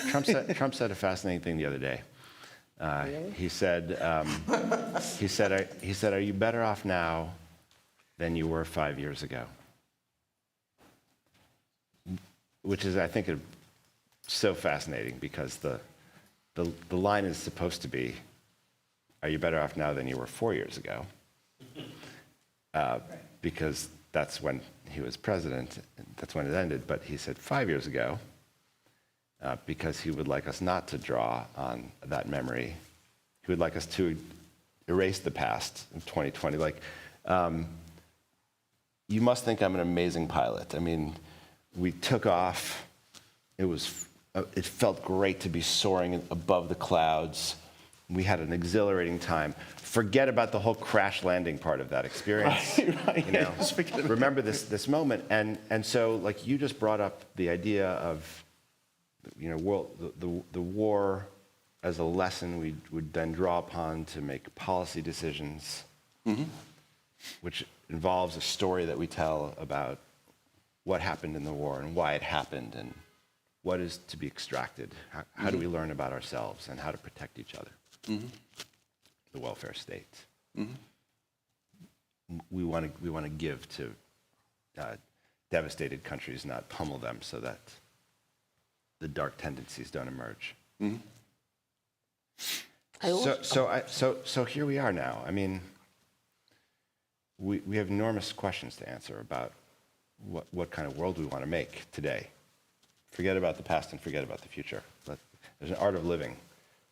Speaker 10: Trump said a fascinating thing the other day. He said, "Are you better off now than you were 5 years ago?" Which is, I think, so fascinating because the line is supposed to be, "Are you better off now than you were 4 years ago?" Because that's when he was president. That's when it ended. But he said 5 years ago. Because he would like us not to draw on that memory. He would like us to erase the past in 2020. You must think I'm an amazing pilot. I mean, we took off. It felt great to be soaring above the clouds. We had an exhilarating time. Forget about the whole crash landing part of that experience. Right. Remember this moment. And so, you just brought up the idea of the war as a lesson we would then draw upon to make policy decisions, which involves a story that we tell about what happened in the war and why it happened and what is to be extracted. How do we learn about ourselves and how to protect each other? The welfare state. We want to give to devastated countries, not pummel them so that the dark tendencies don't emerge. So here we are now. I mean, we have enormous questions to answer about what kind of world we want to make today. Forget about the past and forget about the future. There's an art of living,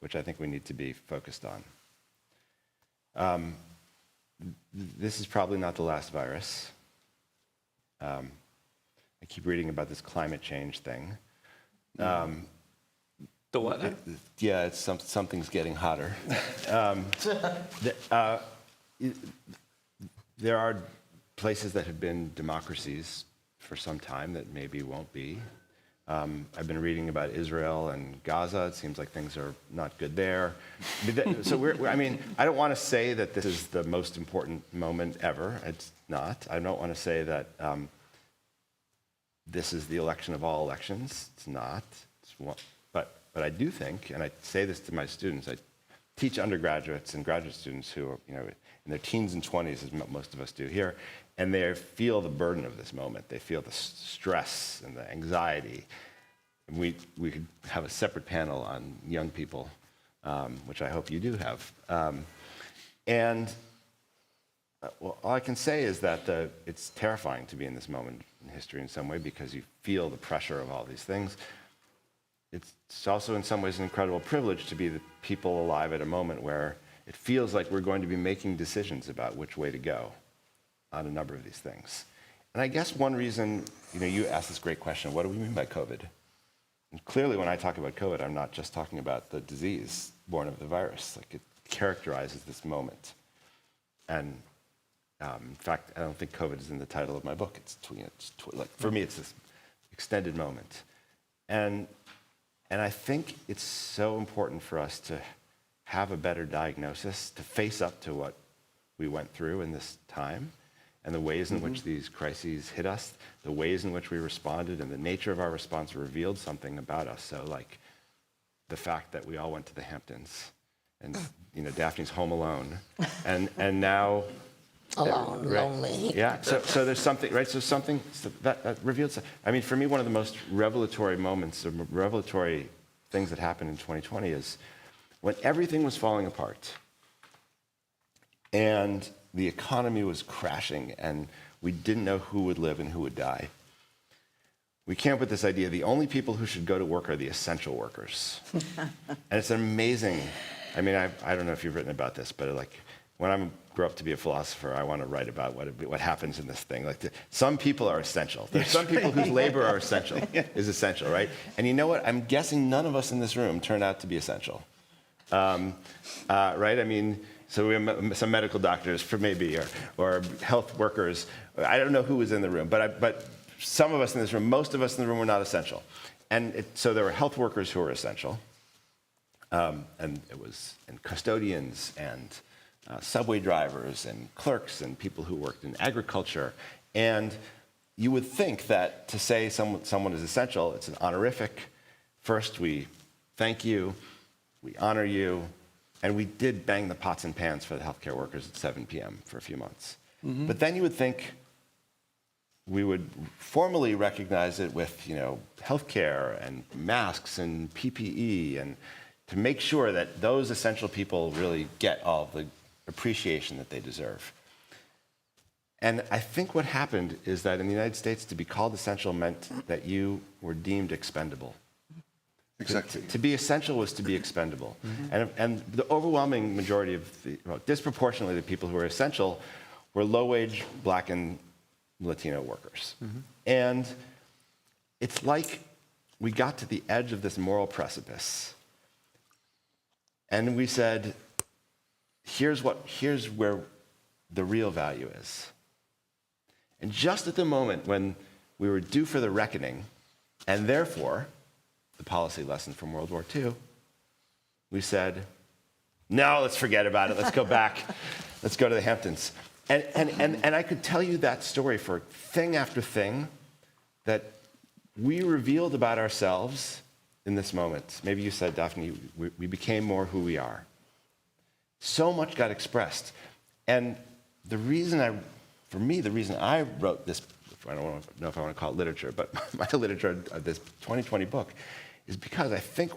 Speaker 10: which I think we need to be focused on. This is probably not the last virus. I keep reading about this climate change thing.
Speaker 9: The weather?
Speaker 10: Yeah, something's getting hotter. There are places that have been democracies for some time that maybe won't be. I've been reading about Israel and Gaza. It seems like things are not good there. So I don't want to say that this is the most important moment ever. It's not. I don't want to say that this is the election of all elections. It's not. But I do think, and I say this to my students, I teach undergraduates and graduate students who are, in their teens and 20s, as most of us do here, and they feel the burden of this moment. They feel the stress and the anxiety. And we could have a separate panel on young people, which I hope you do have. Well, all I can say is that it's terrifying to be in this moment in history in some way because you feel the pressure of all these things. It's also in some ways an incredible privilege to be the people alive at a moment where it feels like we're going to be making decisions about which way to go on a number of these things. I guess one reason, you asked this great question, what do we mean by COVID? And clearly, when I talk about COVID, I'm not just talking about the disease born of the virus. Like, it characterizes this moment. And in fact, I don't think COVID is in the title of my book. For me, it's this extended moment. And I think it's so important for us to have a better diagnosis, to face up to what we went through in this time, and the ways in which these crises hit us, the ways in which we responded, and the nature of our response revealed something about us. So, like, the fact that we all went to the Hamptons, and Daphne's home alone, and now
Speaker 8: Alone,
Speaker 10: right.
Speaker 8: lonely.
Speaker 10: Yeah. So there's something, right? So something that revealed. I mean, for me, one of the most revelatory moments, or revelatory things that happened in 2020 is when everything was falling apart, and the economy was crashing, and we didn't know who would live and who would die. We came up with this idea: the only people who should go to work are the essential workers. And it's amazing. I mean, I don't know if you've written about this, but like, when I grow up to be a philosopher, I want to write about what happens in this thing. Like, some people are essential. There's some people whose labor are essential, is essential, right? And you know what? I'm guessing none of us in this room turned out to be essential, right? I mean, so we have some medical doctors, maybe, or health workers. I don't know who was in the room, but some of us in this room, most of us in the room, were not essential. And so there were health workers who were essential, and custodians, and subway drivers, and clerks, and people who worked in agriculture. And you would think that to say someone is essential, it's an honorific. First, we thank you, we honor you, and we did bang the pots and pans for the healthcare workers at 7 p.m. for a few months. But then you would think we would formally recognize it with, healthcare and masks and PPE, and to make sure that those essential people really get all the appreciation that they deserve. And I think what happened is that in the United States, to be called essential meant that you were deemed expendable.
Speaker 5: Exactly.
Speaker 10: To be essential was to be expendable. And the overwhelming majority of disproportionately the people who were essential were low-wage Black and Latino workers. And it's like we got to the edge of this moral precipice, and we said, here's where the real value is. And just at the moment when we were due for the reckoning, and therefore the policy lesson from World War II, we said, no, let's forget about it. Let's go back. Let's go to the Hamptons. And I could tell you that story for thing after thing that we revealed about ourselves in this moment. Maybe you said, Daphne, we became more who we are. So much got expressed. And the reason I wrote this, I don't know if I want to call it literature, but my literature of this 2020 book is because I think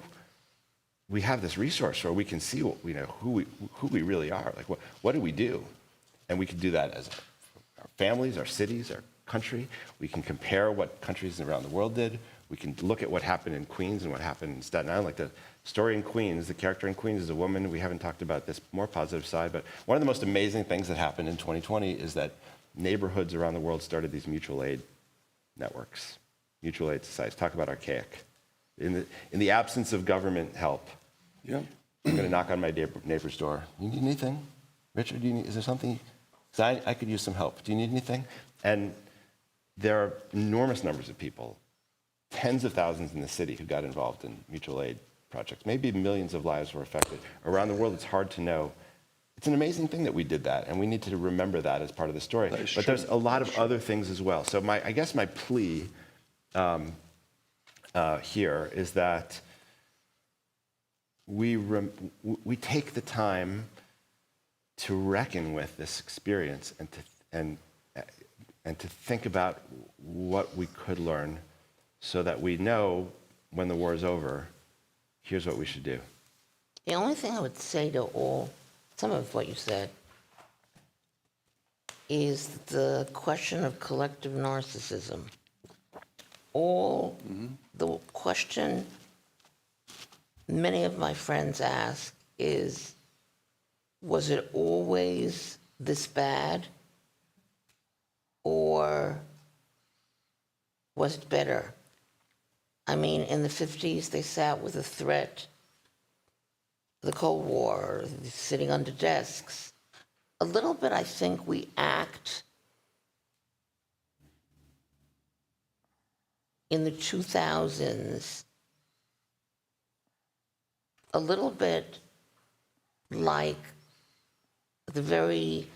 Speaker 10: we have this resource where we can see who we really are. Like, what do we do? And we can do that as our families, our cities, our country. We can compare what countries around the world did. We can look at what happened in Queens and what happened in Staten Island. Like the story in Queens, the character in Queens is a woman. We haven't talked about this more positive side, but one of the most amazing things that happened in 2020 is that neighborhoods around the world started these mutual aid networks, mutual aid societies. Talk about archaic. In the absence of government help, I'm going to knock on my neighbor's door. You need anything? Richard, is there something? I could use some help. Do you need anything? And there are enormous numbers of people, tens of thousands in the city, who got involved in mutual aid projects. Maybe millions of lives were affected. Around the world, it's hard to know. It's an amazing thing that we did that, and we need to remember that as part of the story. But there's a lot of other things as well. So I guess my plea here is that we take the time to reckon with this experience and to think about what we could learn, so that we know when the war is over, here's what we should do.
Speaker 8: The only thing I would say to some of what you said is the question of collective narcissism. The question many of my friends ask is, was it always this bad? Or was better. I mean, in the 50s, they sat with a threat, the Cold War, sitting under desks. A little bit, I think we act in the 2000s a little bit like the very,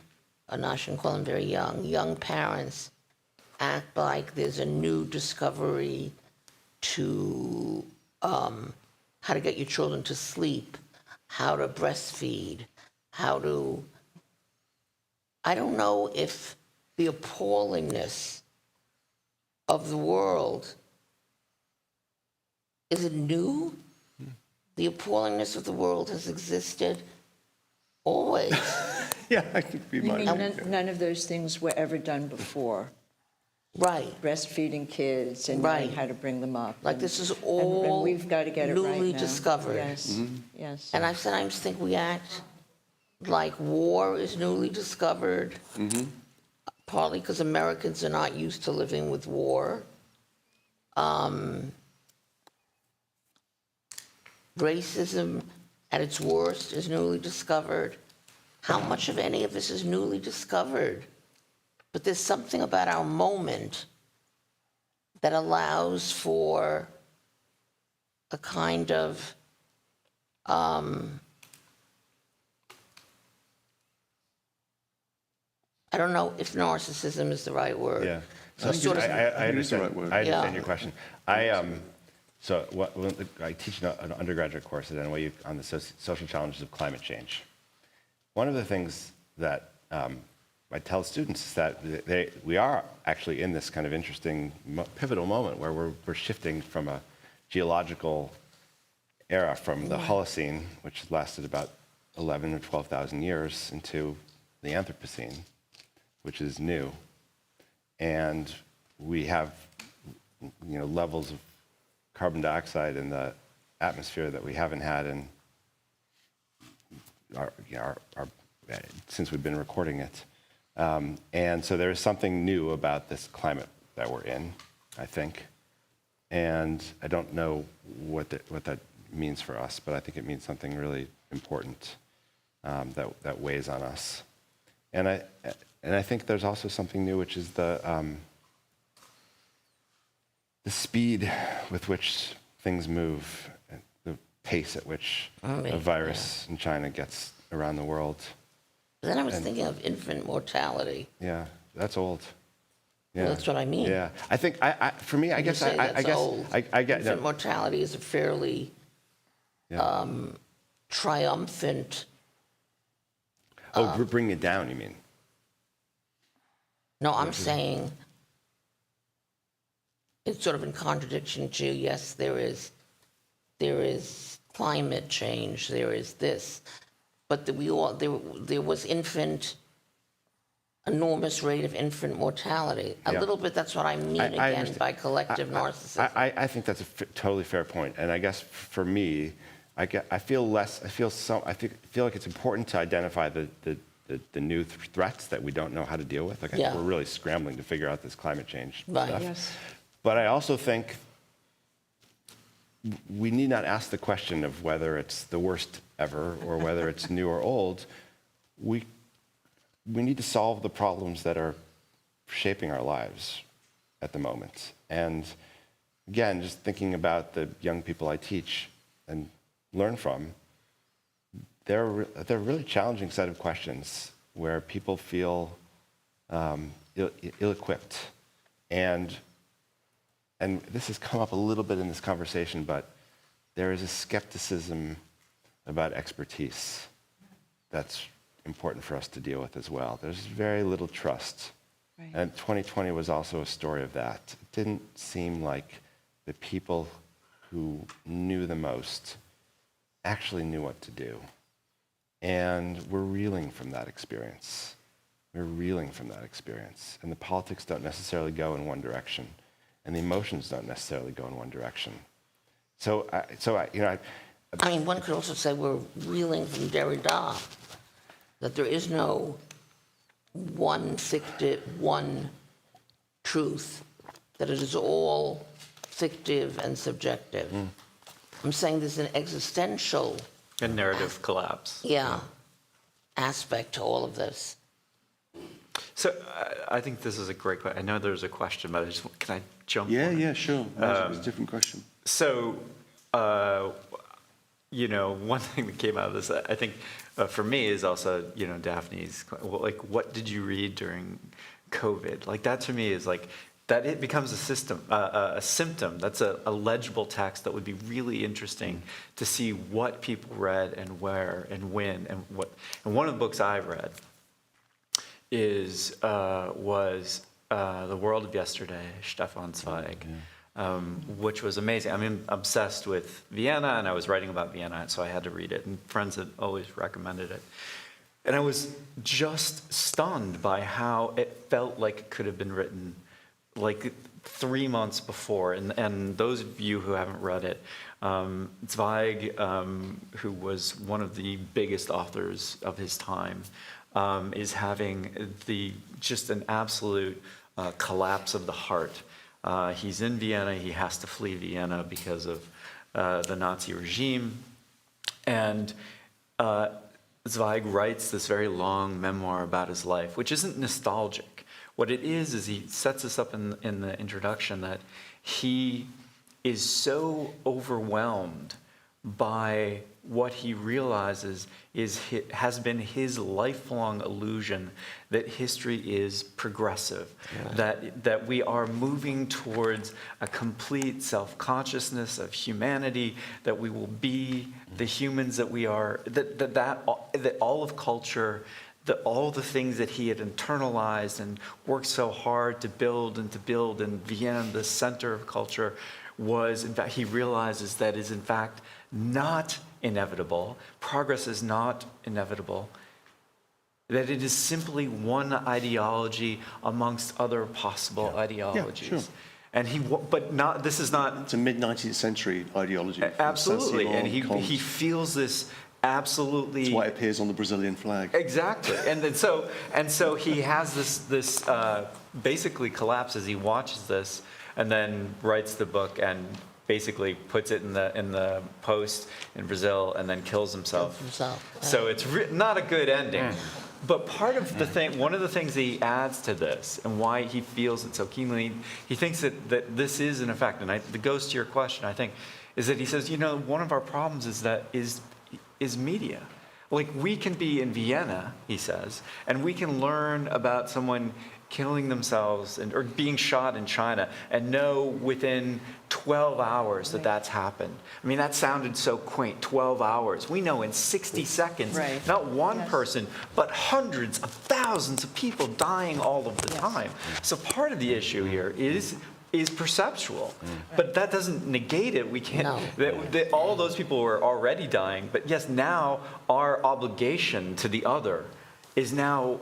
Speaker 8: I shouldn't call them very young parents act like there's a new discovery to how to get your children to sleep, how to breastfeed, how to, I don't know if the appallingness of the world, is it new? The appallingness of the world has existed always.
Speaker 10: Yeah, I could be
Speaker 6: You mean
Speaker 10: mindful.
Speaker 6: none of those things were ever done before?
Speaker 8: Right.
Speaker 6: Breastfeeding kids and
Speaker 8: Right.
Speaker 6: knowing how to bring them up.
Speaker 8: Like
Speaker 6: and-
Speaker 8: this is
Speaker 6: and
Speaker 8: all
Speaker 6: we've got to get it right
Speaker 8: newly
Speaker 6: now.
Speaker 8: discovered.
Speaker 6: Yes, yes.
Speaker 8: And I sometimes think we act like war is newly discovered, partly because Americans are not used to living with war. Racism at its worst is newly discovered. How much of any of this is newly discovered? But there's something about our moment that allows for a kind of I don't know if narcissism is the right word.
Speaker 10: Yeah.
Speaker 8: So sort of,
Speaker 10: I
Speaker 5: It is the
Speaker 10: understand.
Speaker 5: right word.
Speaker 10: I understand
Speaker 8: Yeah.
Speaker 10: your question. I teach an undergraduate course at NYU on the social challenges of climate change. One of the things that I tell students is that we are actually in this kind of interesting pivotal moment where we're shifting from a geological era from the Holocene, which lasted about 11 or 12,000 years, into the Anthropocene, which is new. And we have, levels of carbon dioxide in the atmosphere that we haven't had in since we've been recording it. And so there is something new about this climate that we're in, I think. And I don't know what that means for us, but I think it means something really important that weighs on us. And I think there's also something new, which is the speed with which things move, the pace at which a virus in China gets around the world.
Speaker 8: then I was thinking of infant mortality.
Speaker 10: Yeah, that's old. Yeah,
Speaker 8: Well, that's what I mean.
Speaker 10: Yeah, I think for me, I
Speaker 8: You
Speaker 10: guess
Speaker 8: say
Speaker 10: I
Speaker 8: that's
Speaker 10: guess
Speaker 8: old.
Speaker 10: I get
Speaker 8: Infant
Speaker 10: no,
Speaker 8: mortality is a fairly
Speaker 10: yeah.
Speaker 8: triumphant.
Speaker 10: Bring it down. You mean?
Speaker 8: No, I'm saying it's sort of in contradiction to, yes, there is climate change, there is this, but there was enormous rate of infant mortality. A
Speaker 10: Yeah.
Speaker 8: little bit, that's what I mean
Speaker 10: I
Speaker 8: again
Speaker 10: understand.
Speaker 8: by collective narcissism.
Speaker 10: I think that's a totally fair point, and I guess for me, I feel like it's important to identify the new threats that we don't know how to deal with. Like I think
Speaker 8: Yeah.
Speaker 10: we're really scrambling to figure out this climate change
Speaker 8: Right.
Speaker 10: stuff.
Speaker 6: Yes.
Speaker 10: But I also think we need not ask the question of whether it's the worst ever or whether it's new or old. We need to solve the problems that are shaping our lives at the moment. And again, just thinking about the young people I teach and learn from, they're a really challenging set of questions where people feel ill-equipped. And this has come up a little bit in this conversation, but there is a skepticism about expertise that's important for us to deal with as well. There's very little trust.
Speaker 6: Right.
Speaker 10: And 2020 was also a story of that. It didn't seem like the people who knew the most actually knew what to do. And we're reeling from that experience. We're reeling from that experience. And the politics don't necessarily go in one direction. And the emotions don't necessarily go in one direction. So
Speaker 8: I mean, one could also say we're reeling from Derrida, that there is no one truth that it is all fictive and subjective. I'm saying there's an existential,
Speaker 9: A narrative collapse.
Speaker 8: aspect to all of this.
Speaker 9: So I think this is a great question. I know there's a question, but can I jump
Speaker 5: Yeah,
Speaker 9: on it?
Speaker 5: yeah, sure. It's a different question.
Speaker 9: So, one thing that came out of this, I think, for me is also, Daphne's, like, what did you read during COVID? Like, that to me is like, that it becomes a symptom. That's a legible text that would be really interesting to see what people read and where and when and what. And one of the books I've read was The World of Yesterday, Stefan Zweig, which was amazing. I'm obsessed with Vienna, and I was writing about Vienna, so I had to read it, and friends had always recommended it. And I was just stunned by how it felt like it could have been written like 3 months before. And those of you who haven't read it, Zweig, who was one of the biggest authors of his time, is having just an absolute collapse of the heart. He's in Vienna. He has to flee Vienna because of the Nazi regime. And Zweig writes this very long memoir about his life, which isn't nostalgic. What it is he sets us up in the introduction that he is so overwhelmed by what he realizes has been his lifelong illusion that history is progressive, that we are moving towards a complete self-consciousness of humanity, that we will be the humans that we are, that all of culture, that all the things that he had internalized and worked so hard to build in Vienna, the center of culture, was, in fact, he realizes that is, in fact, not inevitable. Progress is not inevitable. That it is simply one ideology amongst other possible ideologies.
Speaker 5: Yeah, sure.
Speaker 9: And this is not...
Speaker 5: It's a mid-19th century ideology.
Speaker 9: Absolutely, and he
Speaker 5: Kant.
Speaker 9: feels this absolutely...
Speaker 5: That's why it appears on the Brazilian flag.
Speaker 9: Exactly, and so he has this basically collapses. He watches this and then writes the book and basically puts it in the post in Brazil and then kills himself. So it's not a good ending. But part of the thing, one of the things that he adds to this and why he feels it so keenly, he thinks that this is an effect, and it goes to your question, I think, is that he says, one of our problems is media. Like, we can be in Vienna, he says, and we can learn about someone killing themselves or being shot in China and know within 12 hours that that's happened. I mean, that sounded so quaint, 12 hours. We know in 60 seconds, not one person, but hundreds of thousands of people dying all of the time. So part of the issue here is perceptual, but that doesn't negate it. We can't. That all those people were already dying, but yes, now our obligation to the other is now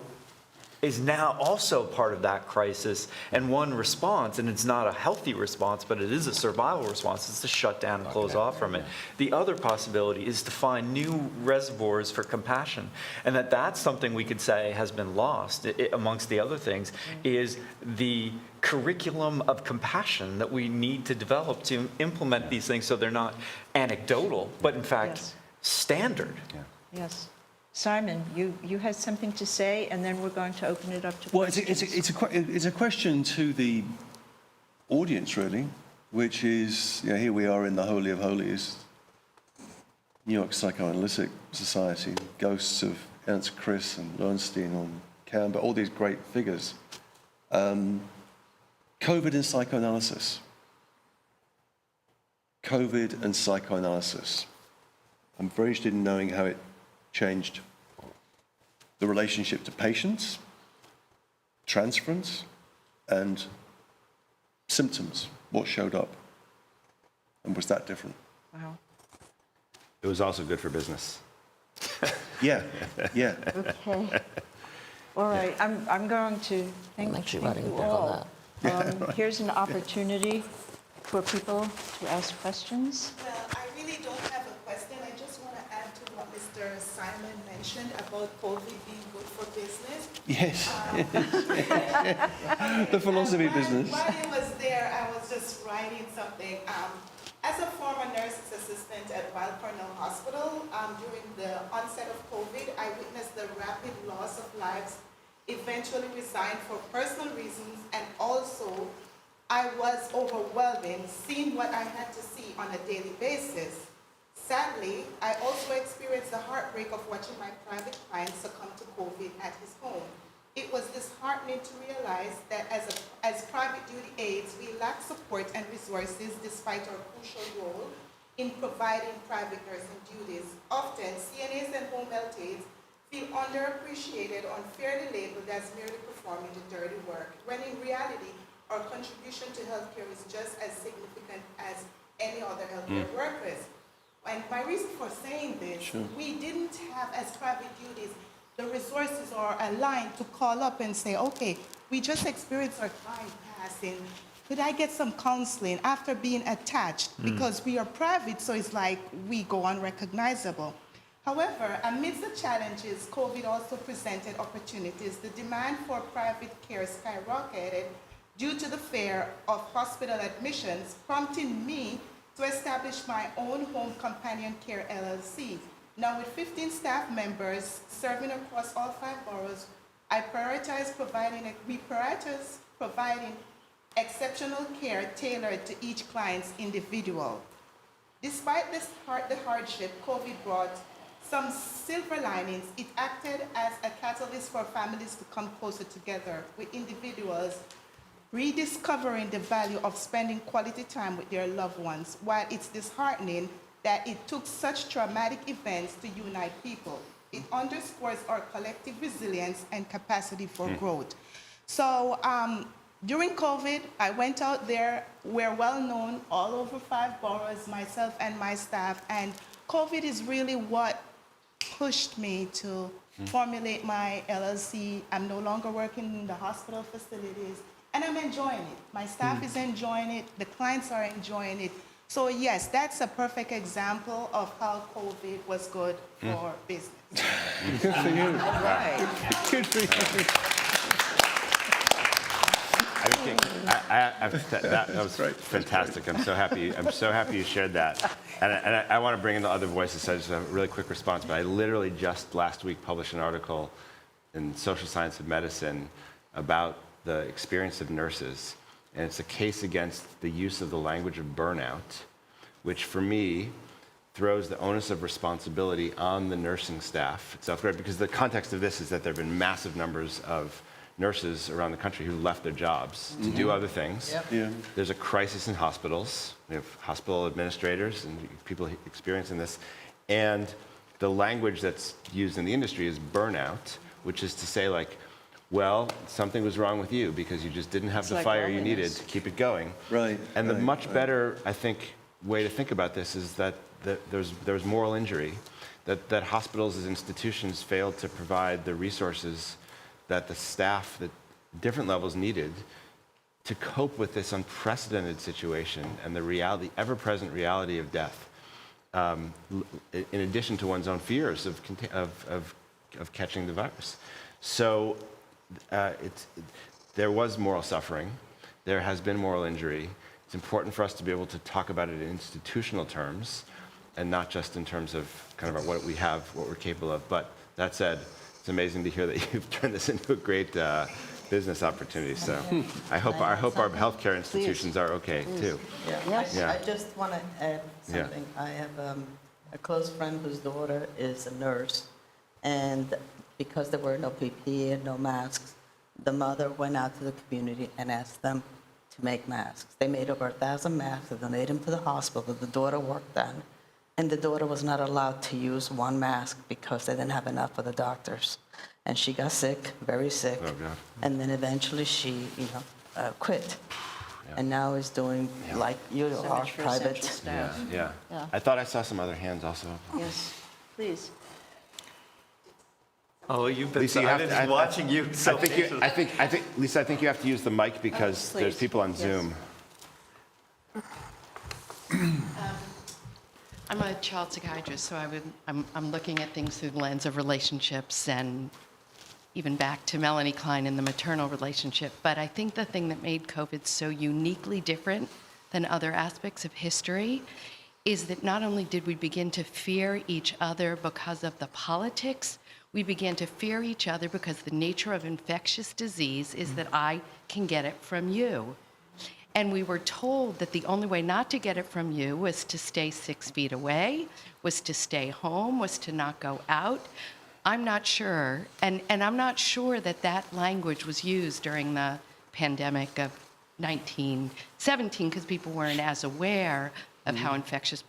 Speaker 9: also part of that crisis, and one response, and it's not a healthy response, but it is a survival response, is to shut down and close off from it. The other possibility is to find new reservoirs for compassion, and that's something we could say has been lost, amongst the other things, is the curriculum of compassion that we need to develop to implement these things so they're not anecdotal, but in fact standard.
Speaker 3: Yes. Simon, you had something to say, and then we're going to open it up to questions.
Speaker 5: It's a question to the audience, really, which is, here we are in the Holy of Holies, New York Psychoanalytic Society, ghosts of Ernst Chris and Lowenstein and Campbell, all these great figures. COVID and psychoanalysis. COVID and psychoanalysis. I'm very interested in knowing how it changed the relationship to patients, transference, and symptoms. What showed up? And was that different?
Speaker 3: Wow.
Speaker 10: It was also good for business.
Speaker 5: Yeah.
Speaker 3: Okay. All right, I'm going to
Speaker 8: I'm actually
Speaker 3: thank
Speaker 8: writing a
Speaker 3: you
Speaker 8: book on
Speaker 3: all.
Speaker 8: that.
Speaker 3: Here's an opportunity for people to ask questions.
Speaker 11: Well, I really don't have a question. I just want to add to what Mr. Simon Simon mentioned about COVID being good for business.
Speaker 5: Yes. The philosophy business.
Speaker 11: While I was there, I was just writing something. As a former nurse's assistant at Weill Cornell Hospital, during the onset of COVID, I witnessed the rapid loss of lives, eventually resigned for personal reasons, and also I was overwhelmed seeing what I had to see on a daily basis. Sadly, I also experienced the heartbreak of watching my private client succumb to COVID at his home. It was disheartening to realize that as private duty aides, we lack support and resources despite our crucial role in providing private nursing duties. Often, CNAs and home health aides feel underappreciated or unfairly labeled as merely performing the dirty work, when in reality, our contribution to healthcare is just as significant as any other healthcare workers. And my reason for saying this, we didn't have, as private duties, the resources are aligned to call up and say, okay, we just experienced our client passing. Could I get some counseling after being attached? Because we are private, so it's like we go unrecognizable. However, amidst the challenges, COVID also presented opportunities. The demand for private care skyrocketed due to the fear of hospital admissions, prompting me to establish my own home companion care LLC. Now, with 15 staff members serving across all 5 boroughs, we prioritize providing exceptional care tailored to each client's individual. Despite the hardship COVID brought some silver linings, it acted as a catalyst for families to come closer together, with individuals rediscovering the value of spending quality time with their loved ones. While it's disheartening that it took such traumatic events to unite people, it underscores our collective resilience and capacity for growth. So during COVID, I went out there. We're well known all over 5 boroughs, myself and my staff, and COVID is really what pushed me to formulate my LLC. I'm no longer working in the hospital facilities, and I'm enjoying it. My staff is enjoying it. The clients are enjoying it. So yes, that's a perfect example of how COVID was good for business.
Speaker 5: Good for you.
Speaker 3: All right.
Speaker 5: Good for you.
Speaker 10: That was fantastic. I'm so happy. I'm so happy you shared that. And I want to bring in the other voices. So I just have a really quick response. But I literally just last week published an article in Social Science of Medicine about the experience of nurses, and it's a case against the use of the language of burnout, which for me throws the onus of responsibility on the nursing staff itself, right? Because the context of this is that there have been massive numbers of nurses around the country who left their jobs to do other things.
Speaker 5: Yeah.
Speaker 10: There's a crisis in hospitals. We have hospital administrators and people experiencing this. And the language that's used in the industry is burnout, which is to say, like, well, something was wrong with you because you just didn't have the fire you needed to keep it going.
Speaker 5: Right.
Speaker 10: And the much better, I think, way to think about this is that there's moral injury, that hospitals as institutions failed to provide the resources that the staff at different levels needed to cope with this unprecedented situation and the ever-present reality of death, in addition to one's own fears of catching the virus. So there was moral suffering. There has been moral injury. It's important for us to be able to talk about it in institutional terms and not just in terms of kind of what we have, what we're capable of. But that said, it's amazing to hear that you've turned this into a great business opportunity. So I hope our healthcare institutions are okay too.
Speaker 7: Yes.
Speaker 10: Yeah.
Speaker 7: I just want to add something. I have a close friend whose daughter is a nurse, and because there were no PPE and no masks, the mother went out to the community and asked them to make masks. They made over 1,000 masks, and donated them to the hospital that the daughter worked on. And the daughter was not allowed to use one mask because they didn't have enough for the doctors. And she got sick, very sick.
Speaker 10: Oh, God.
Speaker 7: And then eventually she, quit.
Speaker 10: Yeah.
Speaker 7: And now is doing like you
Speaker 3: So
Speaker 7: are,
Speaker 3: much for
Speaker 7: private.
Speaker 3: essential staff.
Speaker 10: Yeah.
Speaker 3: Yeah.
Speaker 10: I thought I saw some other hands also.
Speaker 3: Yes, please.
Speaker 9: Oh, you've been.
Speaker 10: Lisa,
Speaker 9: I've been watching you so
Speaker 10: I think, Lisa, I think you have to use the mic because there's
Speaker 3: please.
Speaker 10: people on
Speaker 3: Yes.
Speaker 10: Zoom.
Speaker 12: I'm a child psychiatrist, so I'm looking at things through the lens of relationships and even back to Melanie Klein and the maternal relationship. But I think the thing that made COVID so uniquely different than other aspects of history is that not only did we begin to fear each other because of the politics, we began to fear each other because the nature of infectious disease is that I can get it from you. And we were told that the only way not to get it from you was to stay 6 feet away, was to stay home, was to not go out. I'm not sure, and I'm not sure that that language was used during the pandemic of 1917 because people weren't as aware of how infectious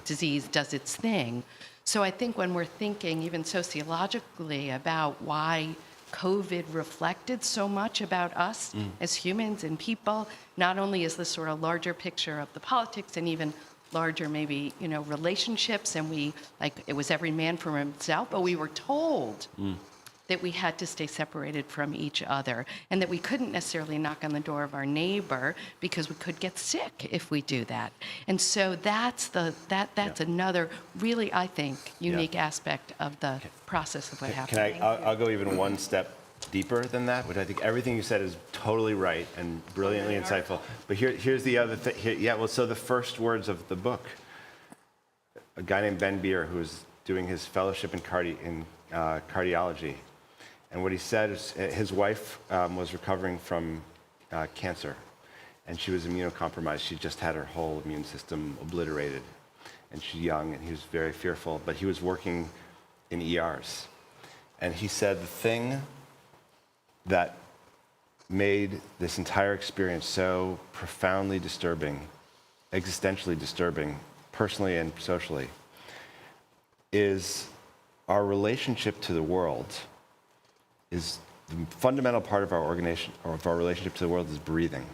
Speaker 12: disease does its thing. So I think when we're thinking even sociologically about why COVID reflected so much about us as humans and people, not only is this sort of larger picture of the politics and even larger maybe, relationships, and it was every man for himself, but we were told that we had to stay separated from each other and that we couldn't necessarily knock on the door of our neighbor because we could get sick if we do that. And so that's another really, I think, unique aspect of the process of what happened.
Speaker 10: I'll go even one step deeper than that, which I think everything you said is totally right and brilliantly insightful. But here's the other thing. So the first words of the book, a guy named Ben Beer, who was doing his fellowship in cardiology, and what he said is his wife was recovering from cancer, and she was immunocompromised. She just had her whole immune system obliterated, and she's young, and he was very fearful, but he was working in ERs. And he said the thing that made this entire experience so profoundly disturbing, existentially disturbing, personally and socially, is our relationship to the world is the fundamental part of our organization, or of our relationship to the world, is breathing.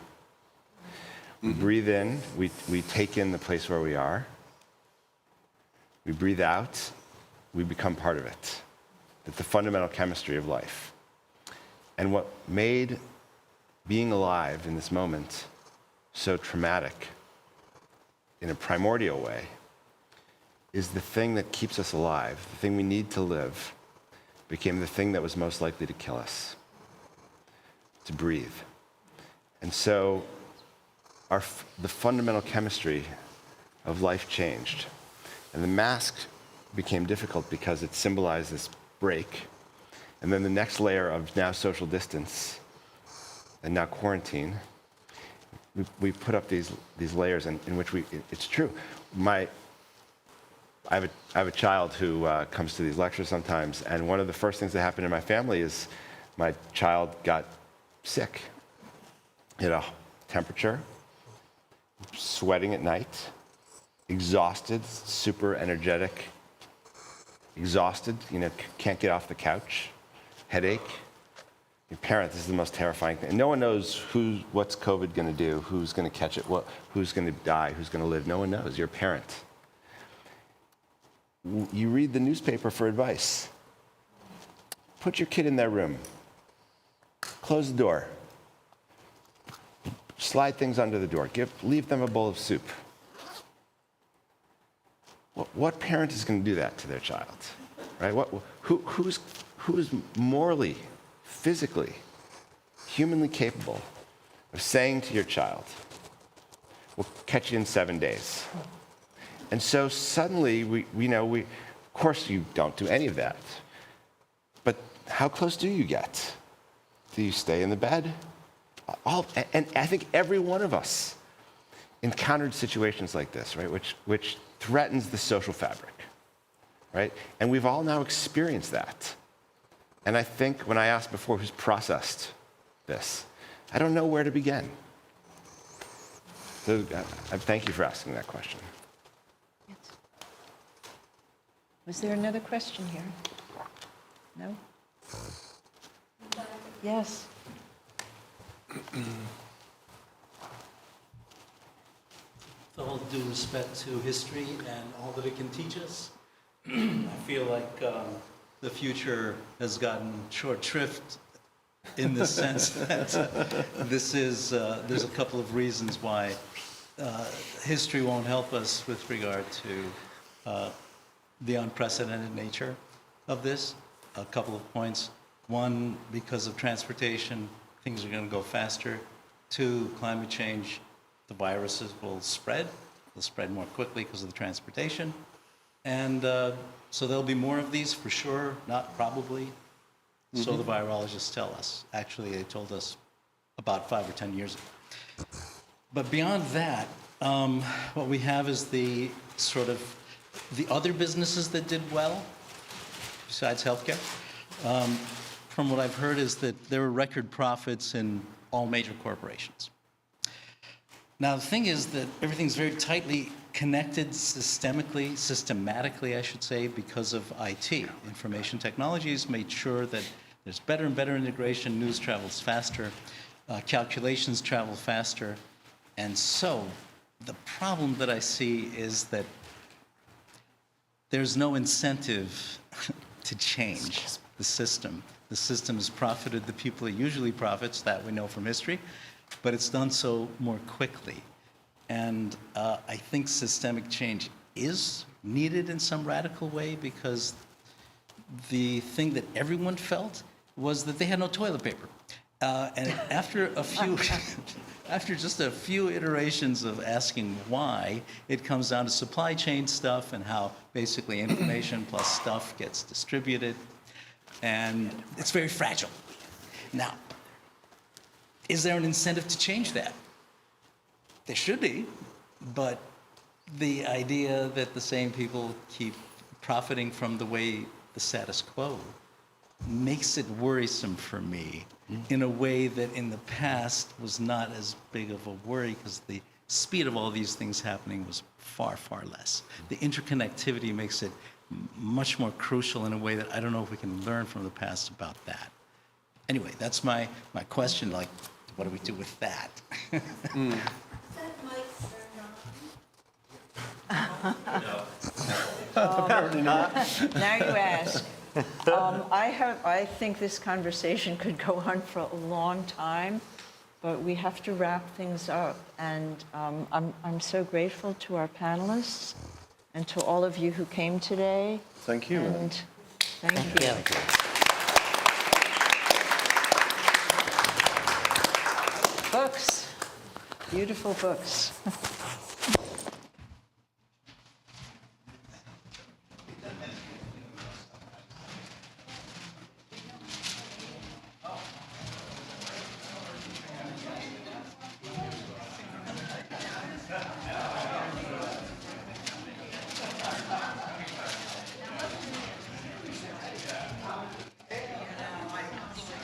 Speaker 10: We breathe in, we take in the place where we are. We breathe out, we become part of it. It's the fundamental chemistry of life. And what made being alive in this moment so traumatic in a primordial way is the thing that keeps us alive, the thing we need to live, became the thing that was most likely to kill us, to breathe. And so the fundamental chemistry of life changed. And the mask became difficult because it symbolized this break. And then the next layer of now social distance and now quarantine, we put up these layers in which it's true. I have a child who comes to these lectures sometimes, and one of the first things that happened in my family is my child got sick. He had a temperature, sweating at night, exhausted, super energetic, exhausted, can't get off the couch, headache. Your parent, this is the most terrifying thing. And no one knows what's COVID going to do, who's going to catch it, who's going to die, who's going to live. No one knows. You're a parent. You read the newspaper for advice. Put your kid in their room. Close the door. Slide things under the door. Leave them a bowl of soup. What parent is going to do that to their child? Right? Who's morally, physically, humanly capable of saying to your child, "We'll catch you in 7 days"? And so suddenly, of course you don't do any of that. But how close do you get? Do you stay in the bed? And I think every one of us encountered situations like this, right, which threatens the social fabric, right? And we've all now experienced that. And I think when I asked before who's processed this, I don't know where to begin. So thank you for asking that question.
Speaker 3: Was there another question here? No? Yes.
Speaker 13: With all due respect to history and all that it can teach us, I feel like the future has gotten short shrift in the sense that there's a couple of reasons why history won't help us with regard to the unprecedented nature of this. A couple of points. One, because of transportation, things are going to go faster. Two, climate change, the viruses will spread. They'll spread more quickly because of the transportation. And so there'll be more of these for sure, not probably. So the virologists tell us. Actually, they told us about 5 or 10 years ago. But beyond that, what we have is the sort of the other businesses that did well, besides healthcare. From what I've heard is that there were record profits in all major corporations. Now, the thing is that everything's very tightly connected systematically, I should say, because of IT. Information technologies made sure that there's better and better integration, news travels faster, calculations travel faster. And so the problem that I see is that there's no incentive to change the system. The system has profited the people it usually profits, that we know from history, but it's done so more quickly. And I think systemic change is needed in some radical way, because the thing that everyone felt was that they had no toilet paper. And after a few, after just a few iterations of asking why, it comes down to supply chain stuff and how basically information plus stuff gets distributed. And it's very fragile. Now, is there an incentive to change that? There should be, but the idea that the same people keep profiting from the way the status quo makes it worrisome for me in a way that in the past was not as big of a worry, because the speed of all these things happening was far, far less. The interconnectivity makes it much more crucial in a way that I don't know if we can learn from the past about that. Anyway, that's my question, like, what do we do with that?
Speaker 6: Now you ask. I think this conversation could go on for a long time, but we have to wrap things up. And I'm so grateful to our panelists and to all of you who came today.
Speaker 5: Thank you.
Speaker 6: And thank you. Books, beautiful books.